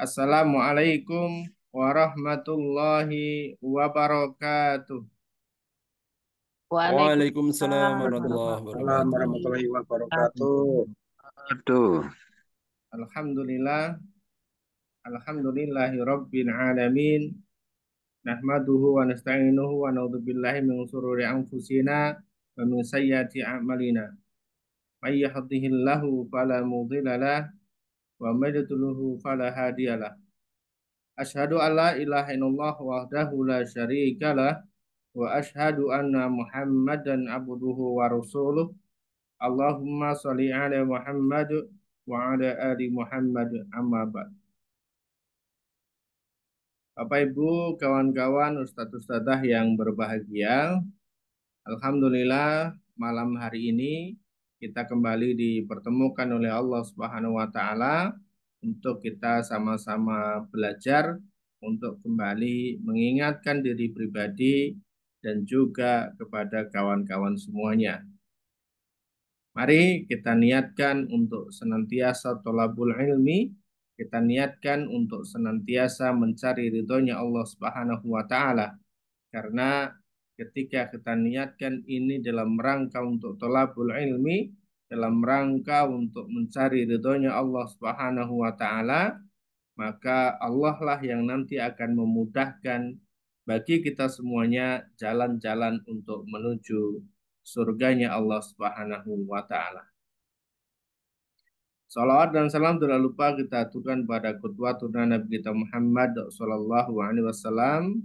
Assalamualaikum warahmatullahi wabarakatuh. Waalaikumsalam Waalaikumsalam warahmatullahi wabarakatuh. warahmatullahi wabarakatuh. Aduh, Alhamdulillah, alhamdulillahi rabbil alamin. Nahmaduhu wa nasta'inuhu wa na'udzubillahi min shururi anfusina wa min sayyiati a'malina. May yahdihillahu fala mudilla lah wa may yudlilhu fala hadiyalah. Asyhadu an la ilaha illallah wahdahu la syarika lah wa asyhadu anna Muhammadan abduhu wa rasuluh. Allahumma sholli ala Muhammad wa ala ali Muhammad amma ba'd. Bapak Ibu, kawan-kawan, ustadz-ustadzah yang berbahagia, alhamdulillah malam hari ini kita kembali dipertemukan oleh Allah Subhanahu wa taala untuk kita sama-sama belajar untuk kembali mengingatkan diri pribadi dan juga kepada kawan-kawan semuanya. Mari kita niatkan untuk senantiasa tholabul ilmi, kita niatkan untuk senantiasa mencari ridhonya Allah Subhanahu wa taala. Karena ketika kita niatkan ini dalam rangka untuk tholabul ilmi, dalam rangka untuk mencari ridhonya Allah Subhanahu wa taala, maka Allah lah yang nanti akan memudahkan bagi kita semuanya jalan-jalan untuk menuju surganya Allah Subhanahu wa taala. Salawat dan salam tidak lupa kita aturkan pada qudwatun Nabi kita Muhammad sallallahu alaihi wasallam,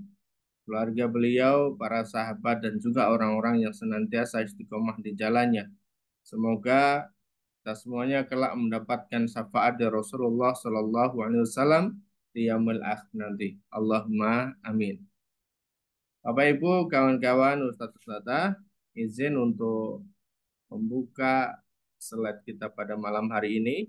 keluarga beliau, para sahabat dan juga orang-orang yang senantiasa istiqomah di jalannya. Semoga kita semuanya kelak mendapatkan syafaat dari Rasulullah sallallahu alaihi wasallam di yaumil akhir nanti. Allahumma amin. Bapak Ibu, kawan-kawan, ustadz-ustadzah, izin untuk membuka slide kita pada malam hari ini.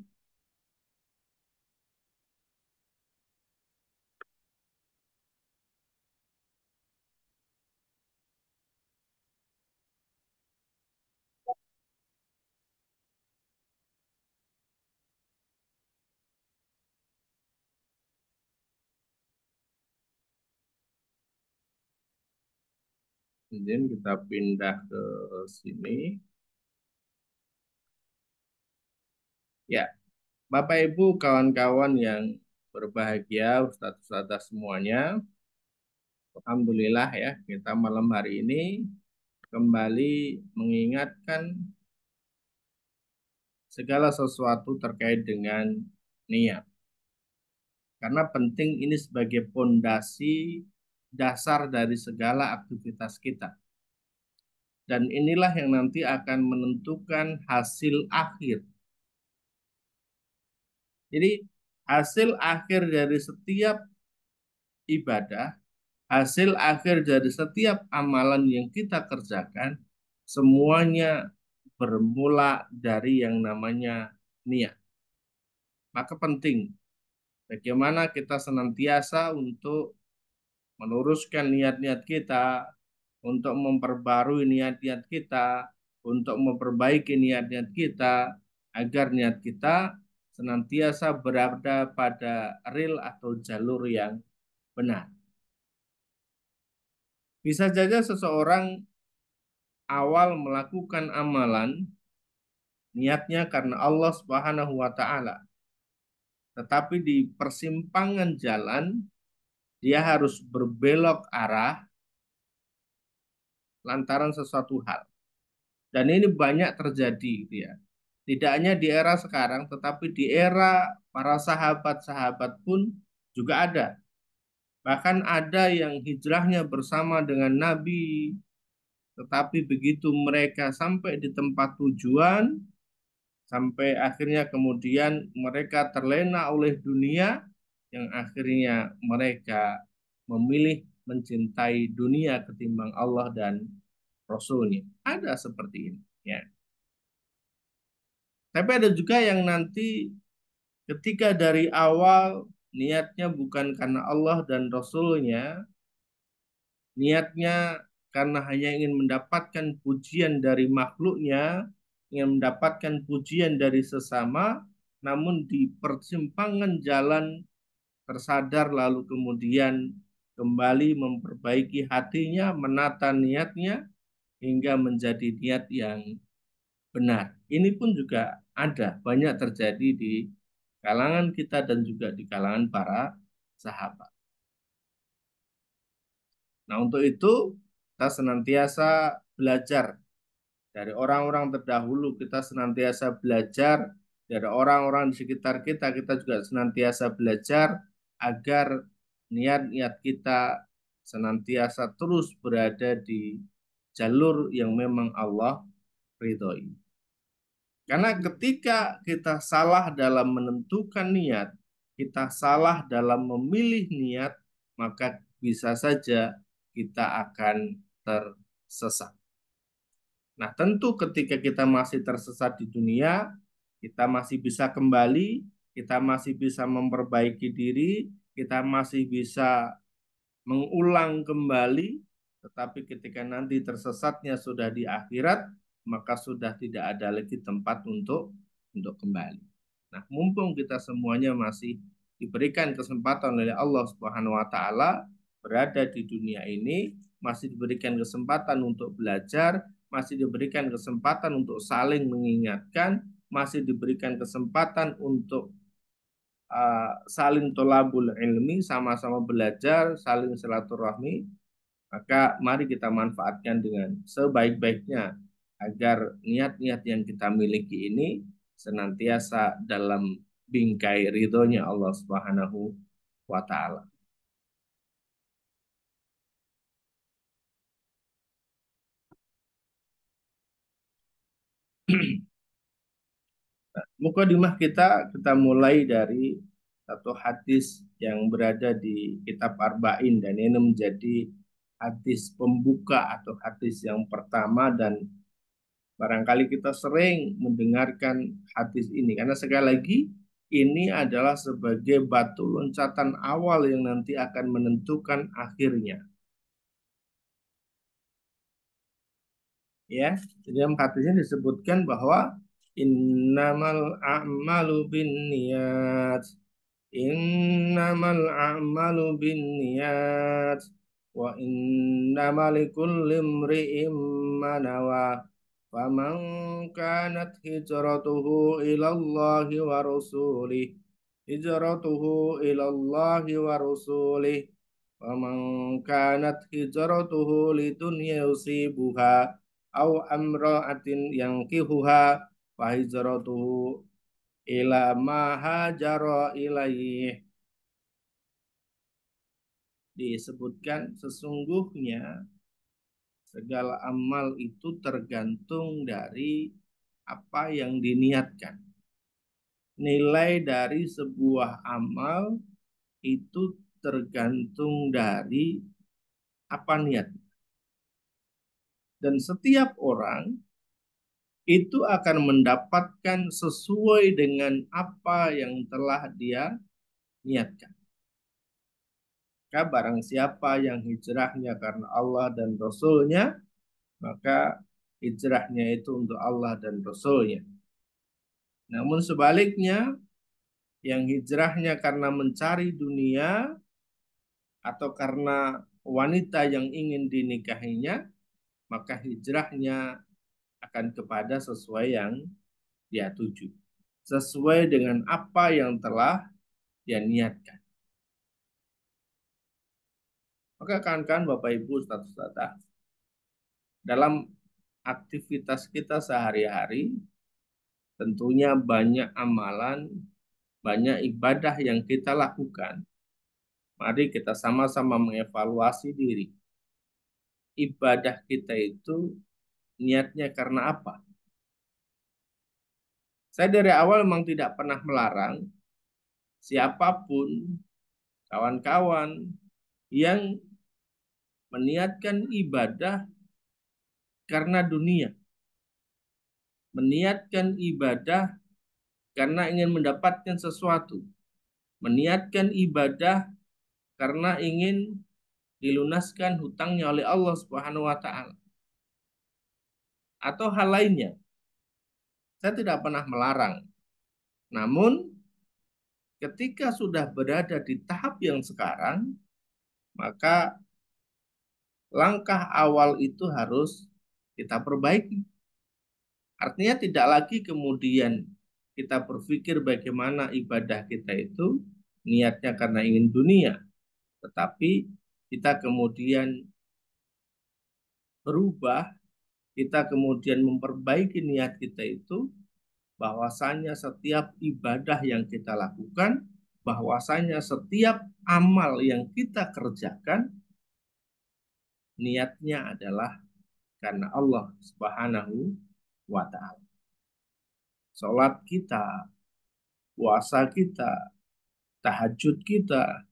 Izin kita pindah ke sini. Ya, Bapak Ibu, kawan-kawan yang berbahagia, ustadz-ustadzah semuanya, alhamdulillah ya, kita malam hari ini kembali mengingatkan segala sesuatu terkait dengan niat. Karena penting ini sebagai pondasi dasar dari segala aktivitas kita. Dan inilah yang nanti akan menentukan hasil akhir. Jadi hasil akhir dari setiap ibadah, hasil akhir dari setiap amalan yang kita kerjakan, semuanya bermula dari yang namanya niat. Maka penting bagaimana kita senantiasa untuk meluruskan niat-niat kita, untuk memperbarui niat-niat kita, untuk memperbaiki niat-niat kita, agar niat kita senantiasa berada pada ril atau jalur yang benar. Bisa saja seseorang awal melakukan amalan, niatnya karena Allah Subhanahu wa taala. Tetapi di persimpangan jalan, dia harus berbelok arah lantaran sesuatu hal. Dan ini banyak terjadi gitu ya. Tidak hanya di era sekarang, tetapi di era para sahabat-sahabat pun juga ada. Bahkan ada yang hijrahnya bersama dengan Nabi, tetapi begitu mereka sampai di tempat tujuan, sampai akhirnya kemudian mereka terlena oleh dunia, yang akhirnya mereka memilih mencintai dunia ketimbang Allah dan Rasulnya. Ada seperti ini. Ya. Tapi ada juga yang nanti ketika dari awal niatnya bukan karena Allah dan Rasulnya, niatnya karena hanya ingin mendapatkan pujian dari makhluknya, ingin mendapatkan pujian dari sesama, namun di persimpangan jalan tersadar lalu kemudian kembali memperbaiki hatinya, menata niatnya hingga menjadi niat yang benar. Ini pun juga ada, banyak terjadi di kalangan kita dan juga di kalangan para sahabat. Nah, untuk itu kita senantiasa belajar dari orang-orang terdahulu, kita senantiasa belajar dari orang-orang di sekitar kita, kita juga senantiasa belajar agar niat-niat kita senantiasa terus berada di jalur yang memang Allah ridhoi. Karena ketika kita salah dalam menentukan niat, kita salah dalam memilih niat, maka bisa saja kita akan tersesat. Nah, tentu ketika kita masih tersesat di dunia, kita masih bisa kembali, kita masih bisa memperbaiki diri, kita masih bisa mengulang kembali, tetapi ketika nanti tersesatnya sudah di akhirat, maka sudah tidak ada lagi tempat untuk kembali. Nah, mumpung kita semuanya masih diberikan kesempatan oleh Allah Subhanahu wa taala berada di dunia ini, masih diberikan kesempatan untuk belajar, masih diberikan kesempatan untuk saling mengingatkan, masih diberikan kesempatan untuk saling tolabul ilmi, sama-sama belajar, saling silaturahmi, maka mari kita manfaatkan dengan sebaik-baiknya agar niat-niat yang kita miliki ini senantiasa dalam bingkai ridhonya Allah Subhanahu wa taala. Mukadimah kita mulai dari satu hadis yang berada di kitab Arba'in dan ini menjadi hadis pembuka atau hadis yang pertama dan barangkali kita sering mendengarkan hadis ini karena sekali lagi ini adalah sebagai batu loncatan awal yang nanti akan menentukan akhirnya. Ya, jadi dalam hadisnya disebutkan bahwa innamal a'malu binniyat. Innamal a'malu binniyat wa innamal likulli imri'in ma nawa. Faman kanat hijratuhu ila Allah wa rasulih hijratuhu ila Allah wa rasulih wa man kanat hijratuhu lidunya yusibuha aw amra'atin yankihuha fa hijratuhu ila ma hajara ilaih. Disebutkan sesungguhnya segala amal itu tergantung dari apa yang diniatkan. Nilai dari sebuah amal itu tergantung dari apa niat. Dan setiap orang itu akan mendapatkan sesuai dengan apa yang telah dia niatkan. Maka barang siapa yang hijrahnya karena Allah dan Rasul-Nya, maka hijrahnya itu untuk Allah dan Rasul-Nya. Namun sebaliknya, yang hijrahnya karena mencari dunia atau karena wanita yang ingin dinikahinya, maka hijrahnya akan kepada sesuai yang dia tuju. Sesuai dengan apa yang telah dia niatkan. Maka kawan-kawan Bapak Ibu Ustaz-Ustazah, dalam aktivitas kita sehari-hari tentunya banyak amalan, banyak ibadah yang kita lakukan. Mari kita sama-sama mengevaluasi diri. Ibadah kita itu niatnya karena apa? Saya dari awal memang tidak pernah melarang siapapun, kawan-kawan yang meniatkan ibadah karena dunia. Meniatkan ibadah karena ingin mendapatkan sesuatu. Meniatkan ibadah karena ingin dilunaskan hutangnya oleh Allah Subhanahu wa taala. Atau hal lainnya. Saya tidak pernah melarang. Namun ketika sudah berada di tahap yang sekarang, maka langkah awal itu harus kita perbaiki. Artinya tidak lagi kemudian kita berpikir bagaimana ibadah kita itu niatnya karena ingin dunia, tetapi kita kemudian berubah, kita kemudian memperbaiki niat kita itu, bahwasanya setiap ibadah yang kita lakukan, bahwasanya setiap amal yang kita kerjakan, niatnya adalah karena Allah Subhanahu wa Ta'ala. Salat kita, puasa kita, tahajud kita,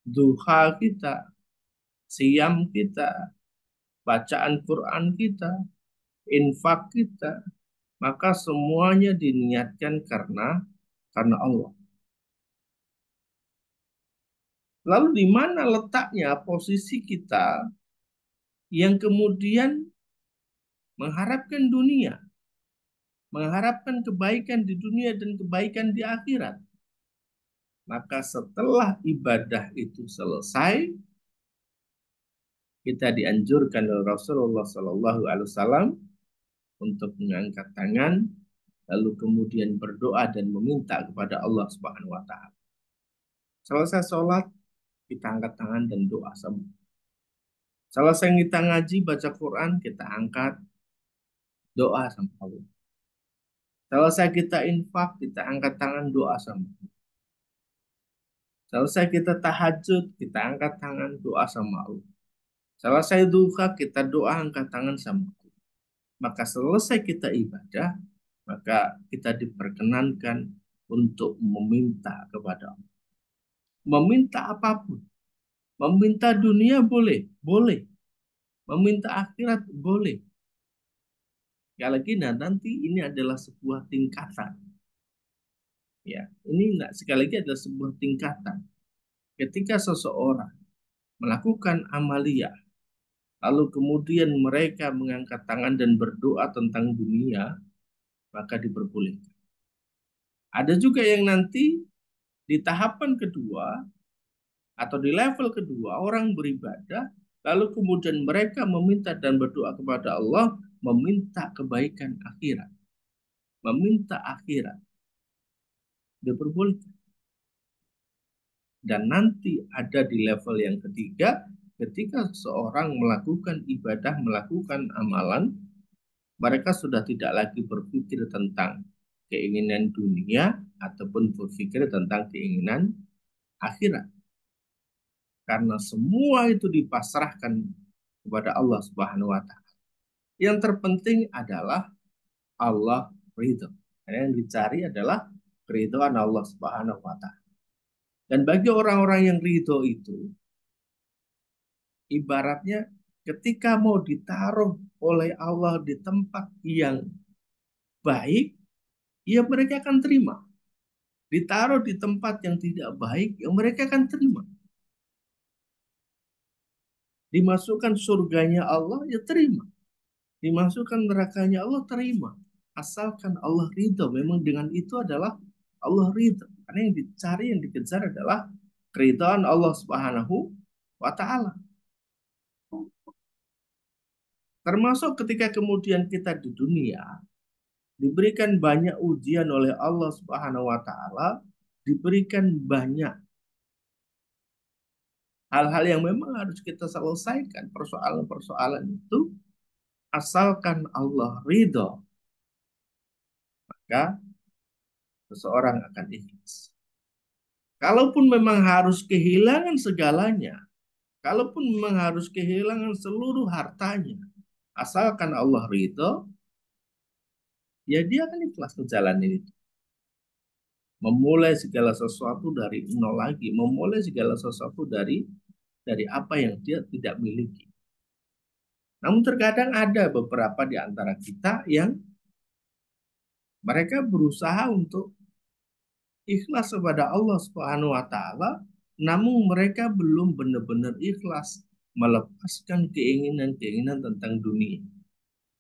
duha kita, siam kita, bacaan Quran kita, infak kita, maka semuanya diniatkan karena Allah. Lalu di mana letaknya posisi kita yang kemudian mengharapkan dunia, mengharapkan kebaikan di dunia dan kebaikan di akhirat? Maka setelah ibadah itu selesai, kita dianjurkan oleh Rasulullah Shallallahu Alaihi Wasallam untuk mengangkat tangan, lalu kemudian berdoa dan meminta kepada Allah Subhanahu Wa Taala. Selesai sholat, kita angkat tangan dan doa sama. Selesai kita ngaji, baca Quran, kita angkat doa sama Allah. Selesai kita infak, kita angkat tangan doa sama Allah. Selesai kita tahajud, kita angkat tangan doa sama Allah. Selesai duha, kita doa angkat tangan sama Allah. Maka selesai kita ibadah, maka kita diperkenankan untuk meminta kepada Allah. Meminta apapun. Meminta dunia boleh, boleh. Meminta akhirat boleh. Sekali lagi, nanti ini adalah sebuah tingkatan. Ya, ini sekali lagi adalah sebuah tingkatan. Ketika seseorang melakukan amaliyah, lalu kemudian mereka mengangkat tangan dan berdoa tentang dunia, maka diperbolehkan. Ada juga yang nanti di tahapan kedua atau di level kedua, orang beribadah, lalu kemudian mereka meminta dan berdoa kepada Allah, meminta kebaikan akhirat, meminta akhirat, diperbolehkan. Dan nanti ada di level yang ketiga, ketika seseorang melakukan ibadah, melakukan amalan, mereka sudah tidak lagi berpikir tentang keinginan dunia ataupun berpikir tentang keinginan akhirat. Karena semua itu dipasrahkan kepada Allah Subhanahu wa Ta'ala. Yang terpenting adalah Allah ridho. Yang dicari adalah keridhaan Allah Subhanahu wa Ta'ala. Dan bagi orang-orang yang ridho itu, ibaratnya ketika mau ditaruh oleh Allah di tempat yang baik, ya mereka akan terima. Ditaruh di tempat yang tidak baik, ya mereka akan terima. Dimasukkan surganya Allah, ya terima. Dimasukkan nerakanya Allah, terima. Asalkan Allah ridho. Memang dengan itu adalah Allah ridho. Karena yang dicari, yang dikejar adalah keridhaan Allah Subhanahu wa Ta'ala. Termasuk ketika kemudian kita di dunia diberikan banyak ujian oleh Allah Subhanahu wa Ta'ala, diberikan banyak hal-hal yang memang harus kita selesaikan, persoalan-persoalan itu, asalkan Allah ridho, maka seseorang akan ikhlas. Kalaupun memang harus kehilangan segalanya, kalaupun memang harus kehilangan seluruh hartanya, asalkan Allah ridho, ya dia akan ikhlas menjalani itu. Memulai segala sesuatu dari nol lagi, memulai segala sesuatu dari apa yang dia tidak miliki. Namun terkadang ada beberapa di antara kita yang mereka berusaha untuk ikhlas kepada Allah Subhanahu wa Ta'ala, namun mereka belum benar-benar ikhlas melepaskan keinginan-keinginan tentang dunia.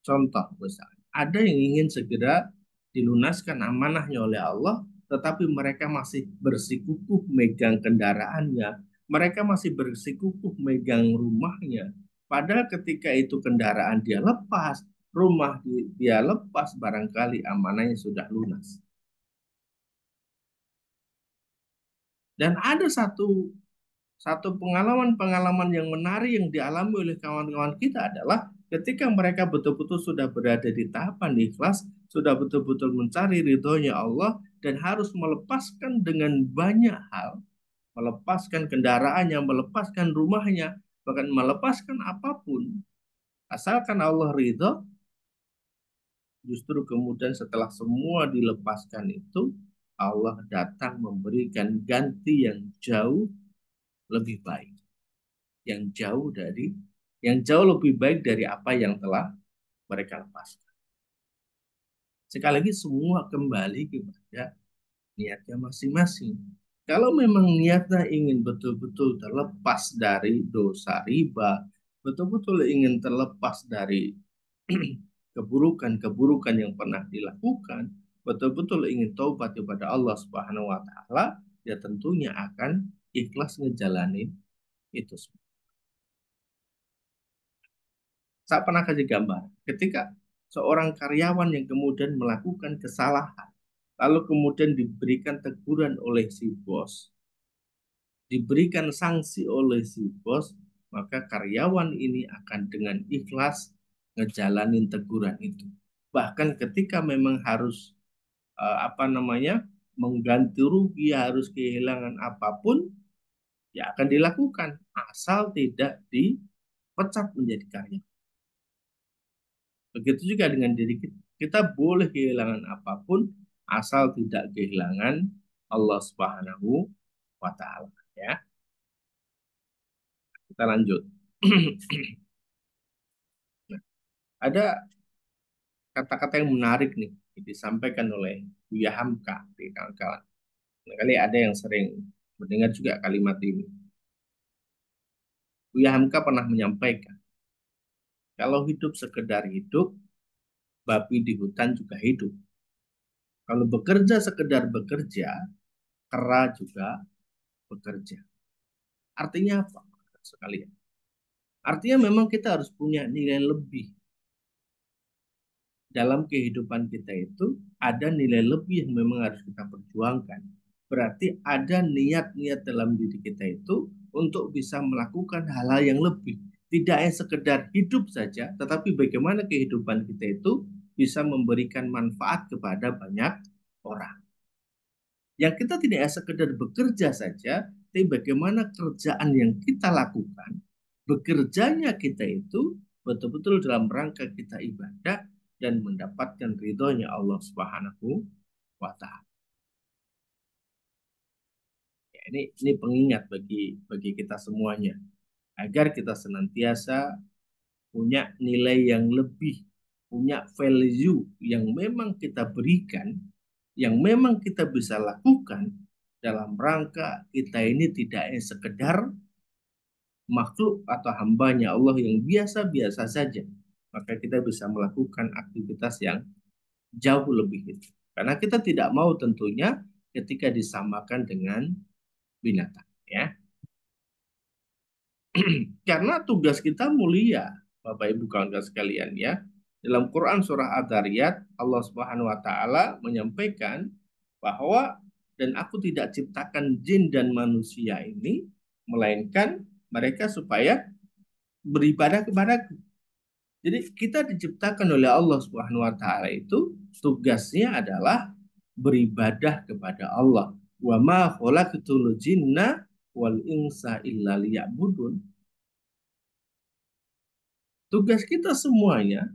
Contoh misalnya, ada yang ingin segera dilunaskan amanahnya oleh Allah, tetapi mereka masih bersikukuh megang kendaraannya, mereka masih bersikukuh megang rumahnya. Padahal ketika itu kendaraan dia lepas, rumah dia lepas, barangkali amanahnya sudah lunas. Dan ada satu pengalaman yang menarik yang dialami oleh kawan-kawan kita adalah ketika mereka betul-betul sudah berada di tahapan ikhlas, sudah betul-betul mencari ridhonya Allah dan harus melepaskan dengan banyak hal, melepaskan kendaraannya, melepaskan rumahnya, bahkan melepaskan apapun, asalkan Allah ridho, justru kemudian setelah semua dilepaskan itu, Allah datang memberikan ganti yang jauh lebih baik. Yang jauh lebih baik dari apa yang telah mereka lepaskan. Sekali lagi semua kembali kepada niatnya masing-masing. Kalau memang niatnya ingin betul-betul terlepas dari dosa riba, betul-betul ingin terlepas dari keburukan-keburukan yang pernah dilakukan, betul-betul ingin taubat kepada Allah Subhanahu wa taala, ya tentunya akan ikhlas ngejalanin itu semua. Saya pernah kasih gambar, ketika seorang karyawan yang kemudian melakukan kesalahan, lalu kemudian diberikan teguran oleh si bos, diberikan sanksi oleh si bos, maka karyawan ini akan dengan ikhlas ngejalanin teguran itu. Bahkan ketika memang harus mengganti rugi, harus kehilangan apapun, ya akan dilakukan asal tidak dipecat menjadi karyawan. Begitu juga dengan diri kita. Kita boleh kehilangan apapun asal tidak kehilangan Allah Subhanahu wa taala, ya. Kita lanjut. Nah, ada kata-kata yang menarik nih disampaikan oleh Buya Hamka di kawan-kawan. Kali ada yang sering mendengar juga kalimat ini. Buya Hamka pernah menyampaikan, kalau hidup sekedar hidup, babi di hutan juga hidup. Kalau bekerja sekedar bekerja, kera juga bekerja. Artinya apa? Sekalian. Artinya memang kita harus punya nilai lebih. Dalam kehidupan kita itu ada nilai lebih yang memang harus kita perjuangkan. Berarti ada niat-niat dalam diri kita itu untuk bisa melakukan hal-hal yang lebih. Tidak hanya sekedar hidup saja, tetapi bagaimana kehidupan kita itu bisa memberikan manfaat kepada banyak orang. Yang kita tidak hanya sekedar bekerja saja, tapi bagaimana kerjaan yang kita lakukan, bekerjanya kita itu betul-betul dalam rangka kita ibadah dan mendapatkan ridhonya Allah Subhanahu wa taala. Ya, ini pengingat bagi kita semuanya agar kita senantiasa punya nilai yang lebih, punya value yang memang kita berikan, yang memang kita bisa lakukan dalam rangka kita ini tidak sekedar makhluk atau hambanya Allah yang biasa-biasa saja, maka kita bisa melakukan aktivitas yang jauh lebih itu. Karena kita tidak mau tentunya ketika disamakan dengan binatang, ya. Karena tugas kita mulia, Bapak Ibu kawan-kawan sekalian, ya. Dalam Quran surah Ad-Dariyat, Allah Subhanahu wa taala menyampaikan bahwa dan aku tidak ciptakan jin dan manusia ini melainkan mereka supaya beribadah kepadaku. Jadi kita diciptakan oleh Allah Subhanahu wa taala itu tugasnya adalah beribadah kepada Allah. Wa ma khalaqtul jinna wal insa illa liya'budun. Tugas kita semuanya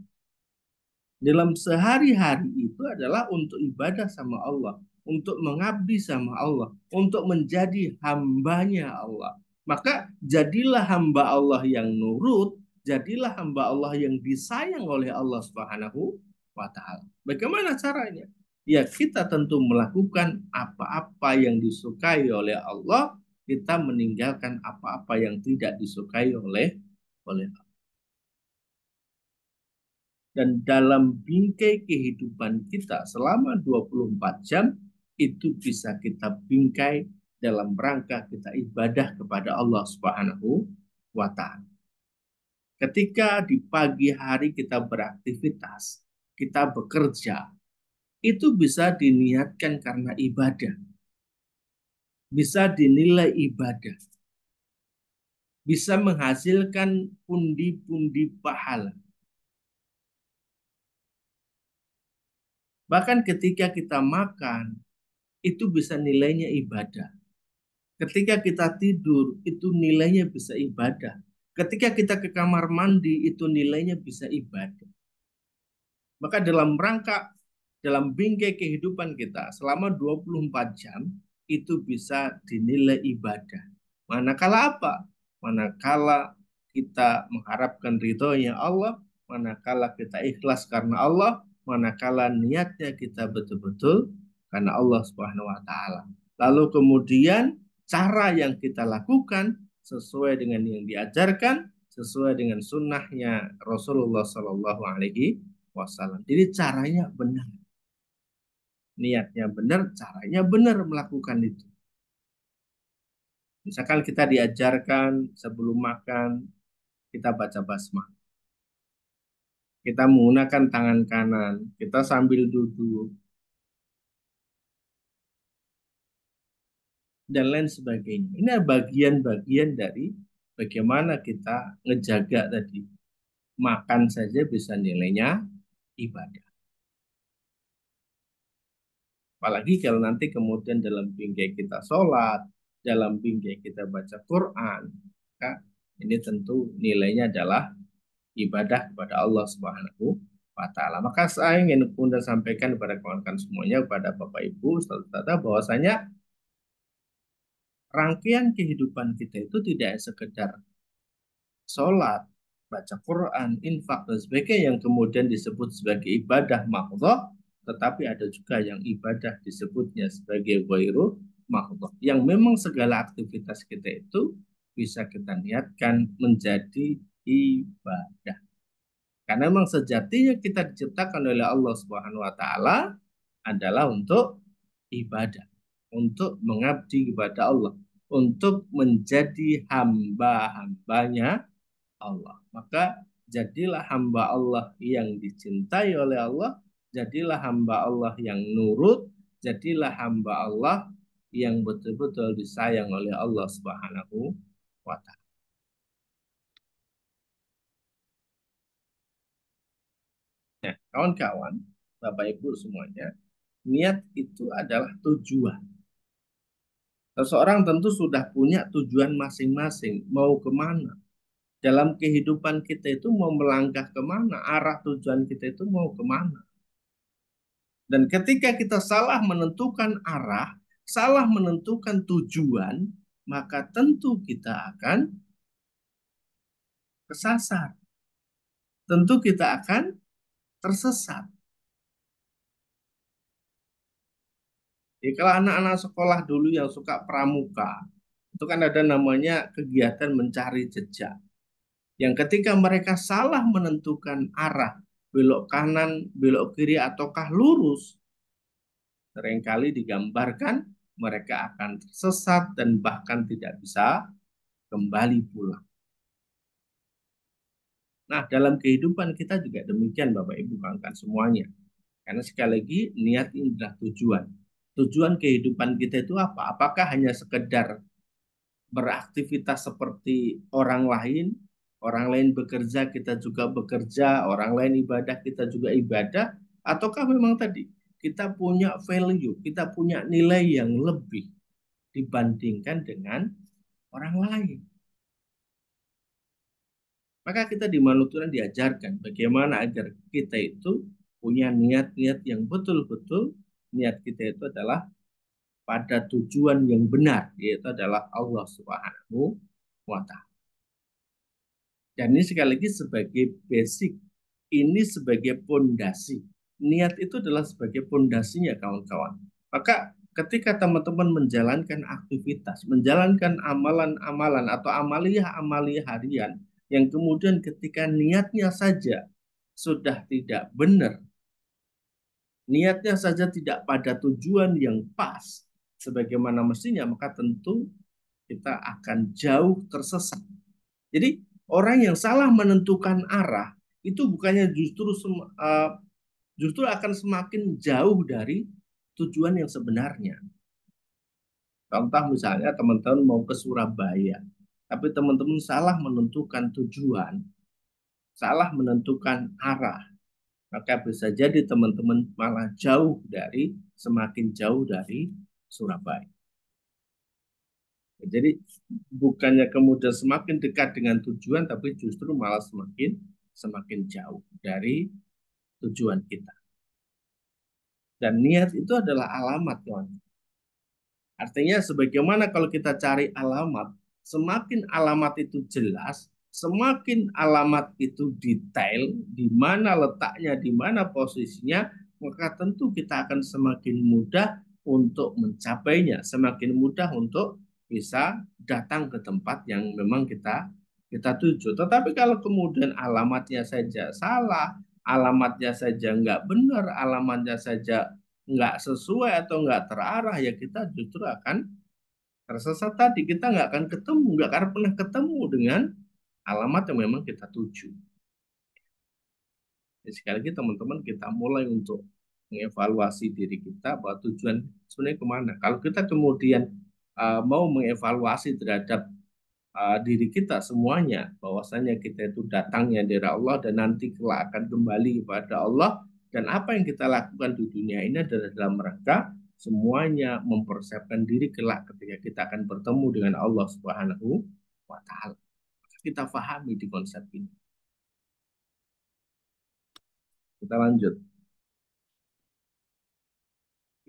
dalam sehari-hari itu adalah untuk ibadah sama Allah, untuk mengabdi sama Allah, untuk menjadi hambanya Allah. Maka jadilah hamba Allah yang nurut, jadilah hamba Allah yang disayang oleh Allah Subhanahu wa taala. Bagaimana caranya? Ya kita tentu melakukan apa-apa yang disukai oleh Allah, kita meninggalkan apa-apa yang tidak disukai oleh Allah. Dan dalam bingkai kehidupan kita selama 24 jam, itu bisa kita bingkai dalam rangka kita ibadah kepada Allah Subhanahu wa Ta'ala. Ketika di pagi hari kita beraktivitas, kita bekerja, itu bisa diniatkan karena ibadah, bisa dinilai ibadah, bisa menghasilkan pundi-pundi pahala. Bahkan ketika kita makan, itu bisa nilainya ibadah. Ketika kita tidur, itu nilainya bisa ibadah. Ketika kita ke kamar mandi, itu nilainya bisa ibadah. Maka dalam bingkai kehidupan kita selama 24 jam, itu bisa dinilai ibadah. Manakala apa? Manakala kita mengharapkan ridhonya Allah, manakala kita ikhlas karena Allah, manakala niatnya kita betul-betul karena Allah Subhanahu wa Ta'ala. Lalu kemudian cara yang kita lakukan sesuai dengan yang diajarkan, sesuai dengan sunnahnya Rasulullah Shallallahu Alaihi Wasallam. Jadi caranya benar, niatnya benar, caranya benar melakukan itu. Misalkan kita diajarkan sebelum makan kita baca basmalah, kita menggunakan tangan kanan, kita sambil duduk, dan lain sebagainya. Ini bagian-bagian dari bagaimana kita ngejaga tadi. Makan saja bisa nilainya ibadah. Apalagi kalau nanti kemudian dalam bingkai kita sholat, dalam bingkai kita baca Quran, maka ini tentu nilainya adalah ibadah kepada Allah Subhanahu wa Ta'ala. Maka saya ingin Bunda sampaikan kepada kawan-kawan semuanya, kepada Bapak Ibu, saudara-saudara, bahwasanya rangkaian kehidupan kita itu tidak sekedar sholat, baca Quran, infak, dan sebagainya yang kemudian disebut sebagai ibadah mahdhah, tetapi ada juga yang ibadah disebutnya sebagai ghairu mahdhah, yang memang segala aktivitas kita itu bisa kita niatkan menjadi ibadah. Karena memang sejatinya kita diciptakan oleh Allah Subhanahu wa Ta'ala adalah untuk ibadah, untuk mengabdi kepada Allah, untuk menjadi hamba-hambanya Allah. Maka jadilah hamba Allah yang dicintai oleh Allah, jadilah hamba Allah yang nurut, jadilah hamba Allah yang betul-betul disayang oleh Allah Subhanahu wa Ta'ala. Nah, kawan-kawan, Bapak Ibu semuanya, niat itu adalah tujuan. Seseorang tentu sudah punya tujuan masing-masing, mau kemana. Dalam kehidupan kita itu mau melangkah kemana, arah tujuan kita itu mau kemana. Dan ketika kita salah menentukan arah, salah menentukan tujuan, maka tentu kita akan kesasar. Tentu kita akan tersesat. Jadi kalau anak-anak sekolah dulu yang suka pramuka, itu kan ada namanya kegiatan mencari jejak. Yang ketika mereka salah menentukan arah, belok kanan, belok kiri, ataukah lurus, seringkali digambarkan mereka akan tersesat dan bahkan tidak bisa kembali pulang. Nah, dalam kehidupan kita juga demikian Bapak Ibu kawan-kawan semuanya. Karena sekali lagi niat ini adalah tujuan. Tujuan kehidupan kita itu apa? Apakah hanya sekedar beraktivitas seperti orang lain bekerja, kita juga bekerja, orang lain ibadah, kita juga ibadah, ataukah memang tadi kita punya value, kita punya nilai yang lebih dibandingkan dengan orang lain. Maka kita di Maluturan diajarkan bagaimana agar kita itu punya niat-niat yang betul-betul, niat kita itu adalah pada tujuan yang benar, yaitu adalah Allah Subhanahu wa Ta'ala. Dan ini sekali lagi sebagai basic, ini sebagai pondasi. Niat itu adalah sebagai pondasinya kawan-kawan. Maka ketika teman-teman menjalankan aktivitas, menjalankan amalan-amalan atau amaliyah-amaliyah harian, yang kemudian ketika niatnya saja sudah tidak benar, niatnya saja tidak pada tujuan yang pas sebagaimana mestinya, maka tentu kita akan jauh tersesat. Jadi orang yang salah menentukan arah itu bukannya justru akan semakin jauh dari tujuan yang sebenarnya. Contoh misalnya teman-teman mau ke Surabaya, tapi teman-teman salah menentukan tujuan, salah menentukan arah, maka bisa jadi teman-teman malah semakin jauh dari Surabaya. Jadi bukannya kemudian semakin dekat dengan tujuan, tapi justru malah semakin jauh dari tujuan kita. Dan niat itu adalah alamat, kawan. Artinya sebagaimana kalau kita cari alamat, semakin alamat itu jelas, semakin alamat itu detail, di mana letaknya, di mana posisinya, maka tentu kita akan semakin mudah untuk mencapainya, semakin mudah untuk bisa datang ke tempat yang memang kita tuju. Tetapi kalau kemudian alamatnya saja salah, alamatnya saja nggak benar, alamatnya saja nggak sesuai atau nggak terarah, ya kita justru akan tersesat tadi. Kita nggak akan pernah ketemu dengan alamat yang memang kita tuju. Jadi sekali lagi teman-teman, kita mulai untuk mengevaluasi diri kita bahwa tujuan sebenarnya kemana. Kalau kita kemudian mau mengevaluasi terhadap diri kita semuanya, bahwasanya kita itu datangnya dari Allah dan nanti kelak akan kembali kepada Allah, dan apa yang kita lakukan di dunia ini adalah dalam rangka semuanya mempersiapkan diri kelak ketika kita akan bertemu dengan Allah Subhanahu wa taala. Kita pahami di konsep ini. Kita lanjut.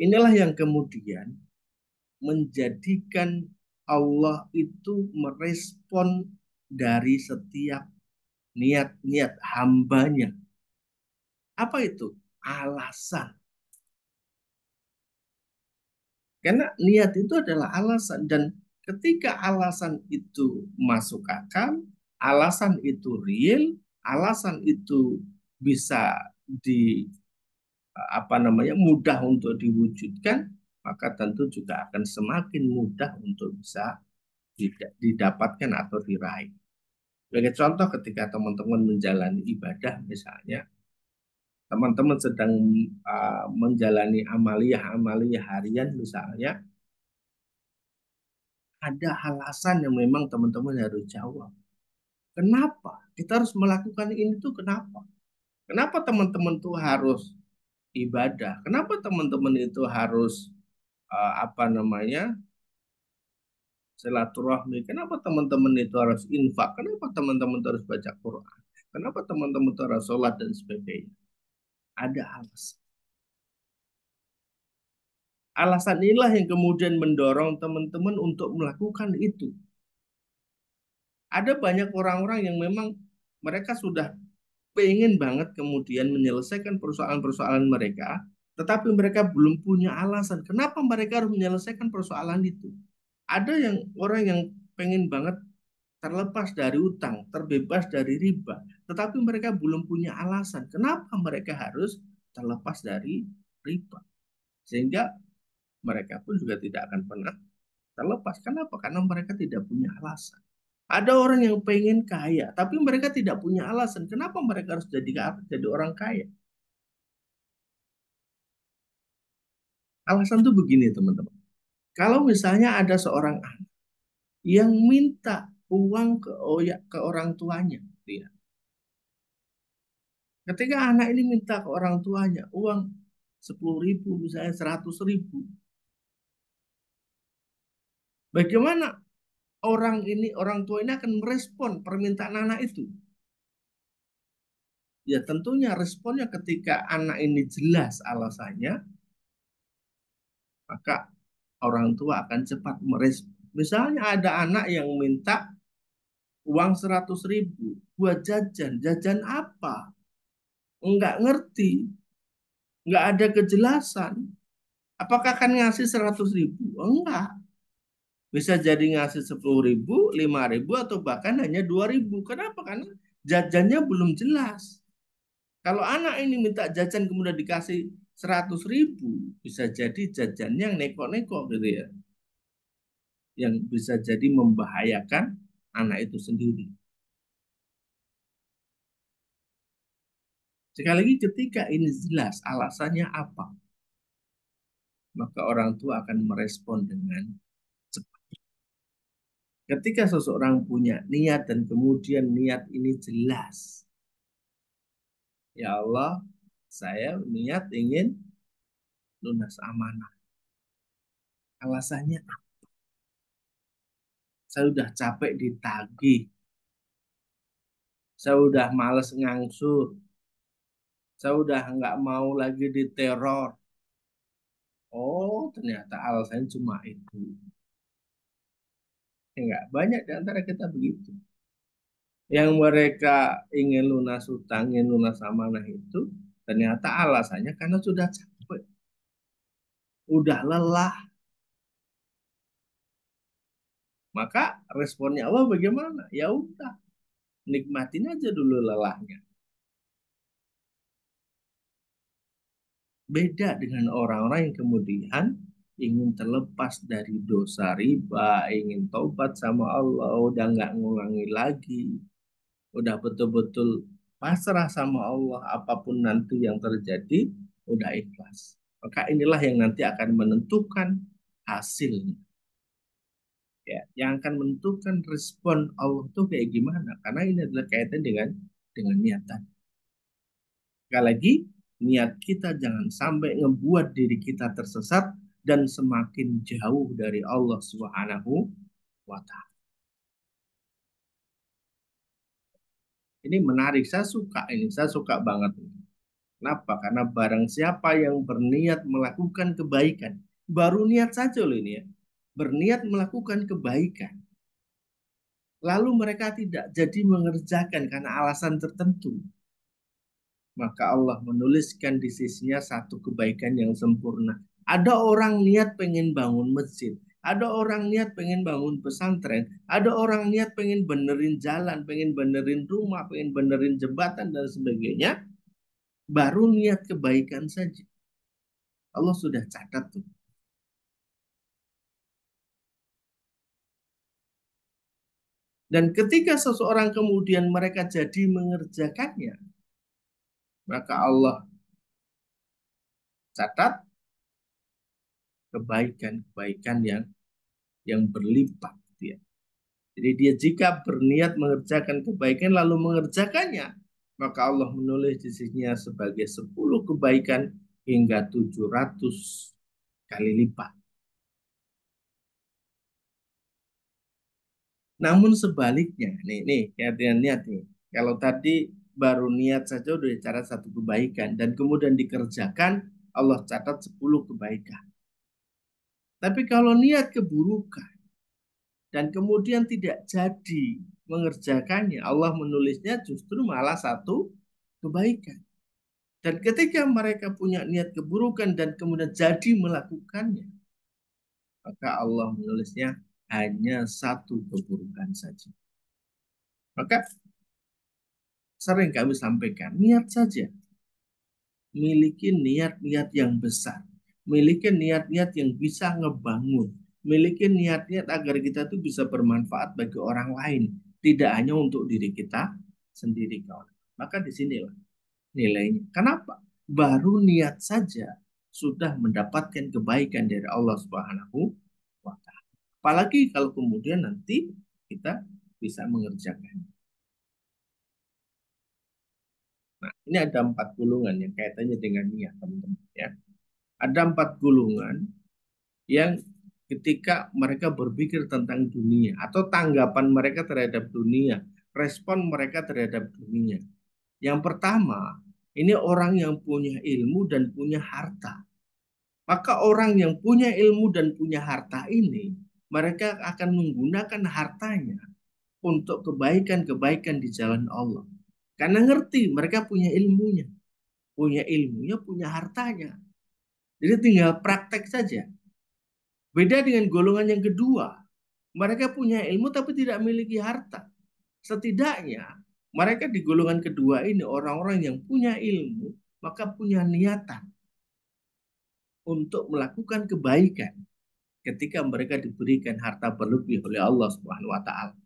Inilah yang kemudian menjadikan Allah itu merespon dari setiap niat-niat hambanya. Apa itu? Alasan. Karena niat itu adalah alasan, dan ketika alasan itu masuk akal, alasan itu real, alasan itu bisa mudah untuk diwujudkan, maka tentu juga akan semakin mudah untuk bisa didapatkan atau diraih. Sebagai contoh, ketika teman-teman menjalani ibadah misalnya, teman-teman sedang menjalani amaliyah harian misalnya, ada alasan yang memang teman-teman harus jawab. Kenapa kita harus melakukan ini tuh kenapa? Kenapa teman-teman tuh harus ibadah? Kenapa teman-teman itu harus silaturahmi? Kenapa teman-teman itu harus infak? Kenapa teman-teman itu harus baca Quran? Kenapa teman-teman itu harus sholat dan sebagainya? Ada alasan. Alasan inilah yang kemudian mendorong teman-teman untuk melakukan itu. Ada banyak orang-orang yang memang mereka sudah pengen banget kemudian menyelesaikan persoalan-persoalan mereka, tetapi mereka belum punya alasan kenapa mereka harus menyelesaikan persoalan itu. Ada orang yang pengen banget terlepas dari utang, terbebas dari riba, tetapi mereka belum punya alasan kenapa mereka harus terlepas dari riba. Sehingga mereka pun juga tidak akan pernah terlepas. Kenapa? Karena mereka tidak punya alasan. Ada orang yang pengen kaya, tapi mereka tidak punya alasan. Kenapa mereka harus jadi orang kaya? Alasan itu begini, teman-teman. Kalau misalnya ada seorang anak yang minta uang ke orang tuanya, ya. Ketika anak ini minta ke orang tuanya uang 10.000, misalnya 100.000, bagaimana orang tua ini akan merespon permintaan anak itu? Ya tentunya responnya ketika anak ini jelas alasannya, maka orang tua akan cepat merespon. Misalnya ada anak yang minta uang 100.000 buat jajan. Jajan apa? Enggak ngerti. Enggak ada kejelasan. Apakah akan ngasih 100.000? Enggak. Bisa jadi ngasih 10.000, 5.000, atau bahkan hanya 2.000. Kenapa? Karena jajannya belum jelas. Kalau anak ini minta jajan kemudian dikasih 100.000 bisa jadi jajannya yang neko-neko gitu ya, yang bisa jadi membahayakan anak itu sendiri. Sekali lagi, ketika ini jelas alasannya apa, maka orang tua akan merespon dengan cepat. Ketika seseorang punya niat dan kemudian niat ini jelas, ya Allah, saya niat ingin lunas amanah. Alasannya apa? Saya udah capek ditagih, saya udah males ngangsur, saya udah nggak mau lagi diteror. Oh, ternyata alasannya cuma itu. Enggak, banyak di antara kita begitu. Yang mereka ingin lunas hutang, ingin lunas amanah itu, ternyata alasannya karena sudah capek, udah lelah. Maka responnya Allah bagaimana? Ya udah, nikmatin aja dulu lelahnya. Beda dengan orang-orang yang kemudian ingin terlepas dari dosa riba, ingin tobat sama Allah, udah nggak ngulangi lagi, udah betul-betul pasrah sama Allah, apapun nanti yang terjadi, udah ikhlas. Maka inilah yang nanti akan menentukan hasilnya. Ya, yang akan menentukan respon Allah itu kayak gimana? Karena ini adalah kaitan dengan niatan. Sekali lagi, niat kita jangan sampai ngebuat diri kita tersesat dan semakin jauh dari Allah Subhanahu wa Ta'ala. Ini menarik, saya suka banget. Kenapa? Karena barang siapa yang berniat melakukan kebaikan, baru niat saja loh ini ya, berniat melakukan kebaikan, lalu mereka tidak jadi mengerjakan karena alasan tertentu, maka Allah menuliskan di sisinya satu kebaikan yang sempurna. Ada orang niat pengen bangun masjid, ada orang niat pengen bangun pesantren, ada orang niat pengen benerin jalan, pengen benerin rumah, pengen benerin jembatan dan sebagainya, baru niat kebaikan saja. Allah sudah catat tuh. Dan ketika seseorang kemudian mereka jadi mengerjakannya, maka Allah catat kebaikan-kebaikan yang berlipat dia. Jadi dia jika berniat mengerjakan kebaikan lalu mengerjakannya, maka Allah menulis di sisinya sebagai 10 kebaikan hingga 700 kali lipat. Namun sebaliknya, nih dengan niat nih. Kalau tadi baru niat saja udah cara satu kebaikan dan kemudian dikerjakan, Allah catat 10 kebaikan. Tapi kalau niat keburukan dan kemudian tidak jadi mengerjakannya, Allah menulisnya justru malah satu kebaikan. Dan ketika mereka punya niat keburukan dan kemudian jadi melakukannya, maka Allah menulisnya hanya satu keburukan saja. Maka sering kami sampaikan, niat saja. Miliki niat-niat yang besar. Miliki niat-niat yang bisa ngebangun. Miliki niat-niat agar kita tuh bisa bermanfaat bagi orang lain. Tidak hanya untuk diri kita sendiri, kawan. Maka disinilah nilainya. Kenapa? Baru niat saja sudah mendapatkan kebaikan dari Allah Subhanahu wa Ta'ala. Apalagi kalau kemudian nanti kita bisa mengerjakan. Nah, ini ada 4 golongan yang kaitannya dengan niat, teman-teman. Ya. Ada 4 golongan yang ketika mereka berpikir tentang dunia atau tanggapan mereka terhadap dunia, respon mereka terhadap dunia. Yang pertama, ini orang yang punya ilmu dan punya harta. Maka orang yang punya ilmu dan punya harta ini, mereka akan menggunakan hartanya untuk kebaikan-kebaikan di jalan Allah. Karena ngerti mereka punya ilmunya, punya hartanya. Jadi tinggal praktek saja. Beda dengan golongan yang kedua, mereka punya ilmu tapi tidak memiliki harta. Setidaknya mereka di golongan kedua ini orang-orang yang punya ilmu, maka punya niatan. untuk melakukan kebaikan ketika mereka diberikan harta berlebih oleh Allah Subhanahu wa taala.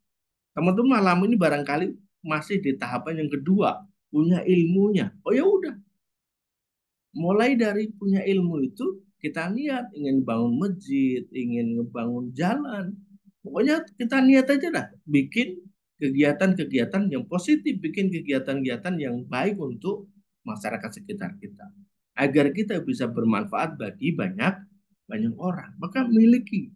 Teman-teman, malam ini barangkali masih di tahapan yang kedua, punya ilmunya. Oh ya udah, mulai dari punya ilmu itu kita niat ingin bangun masjid, ingin ngebangun jalan. Pokoknya kita niat aja dah, bikin kegiatan-kegiatan yang positif, bikin kegiatan-kegiatan yang baik untuk masyarakat sekitar kita. Agar kita bisa bermanfaat bagi banyak banyak orang. Maka miliki.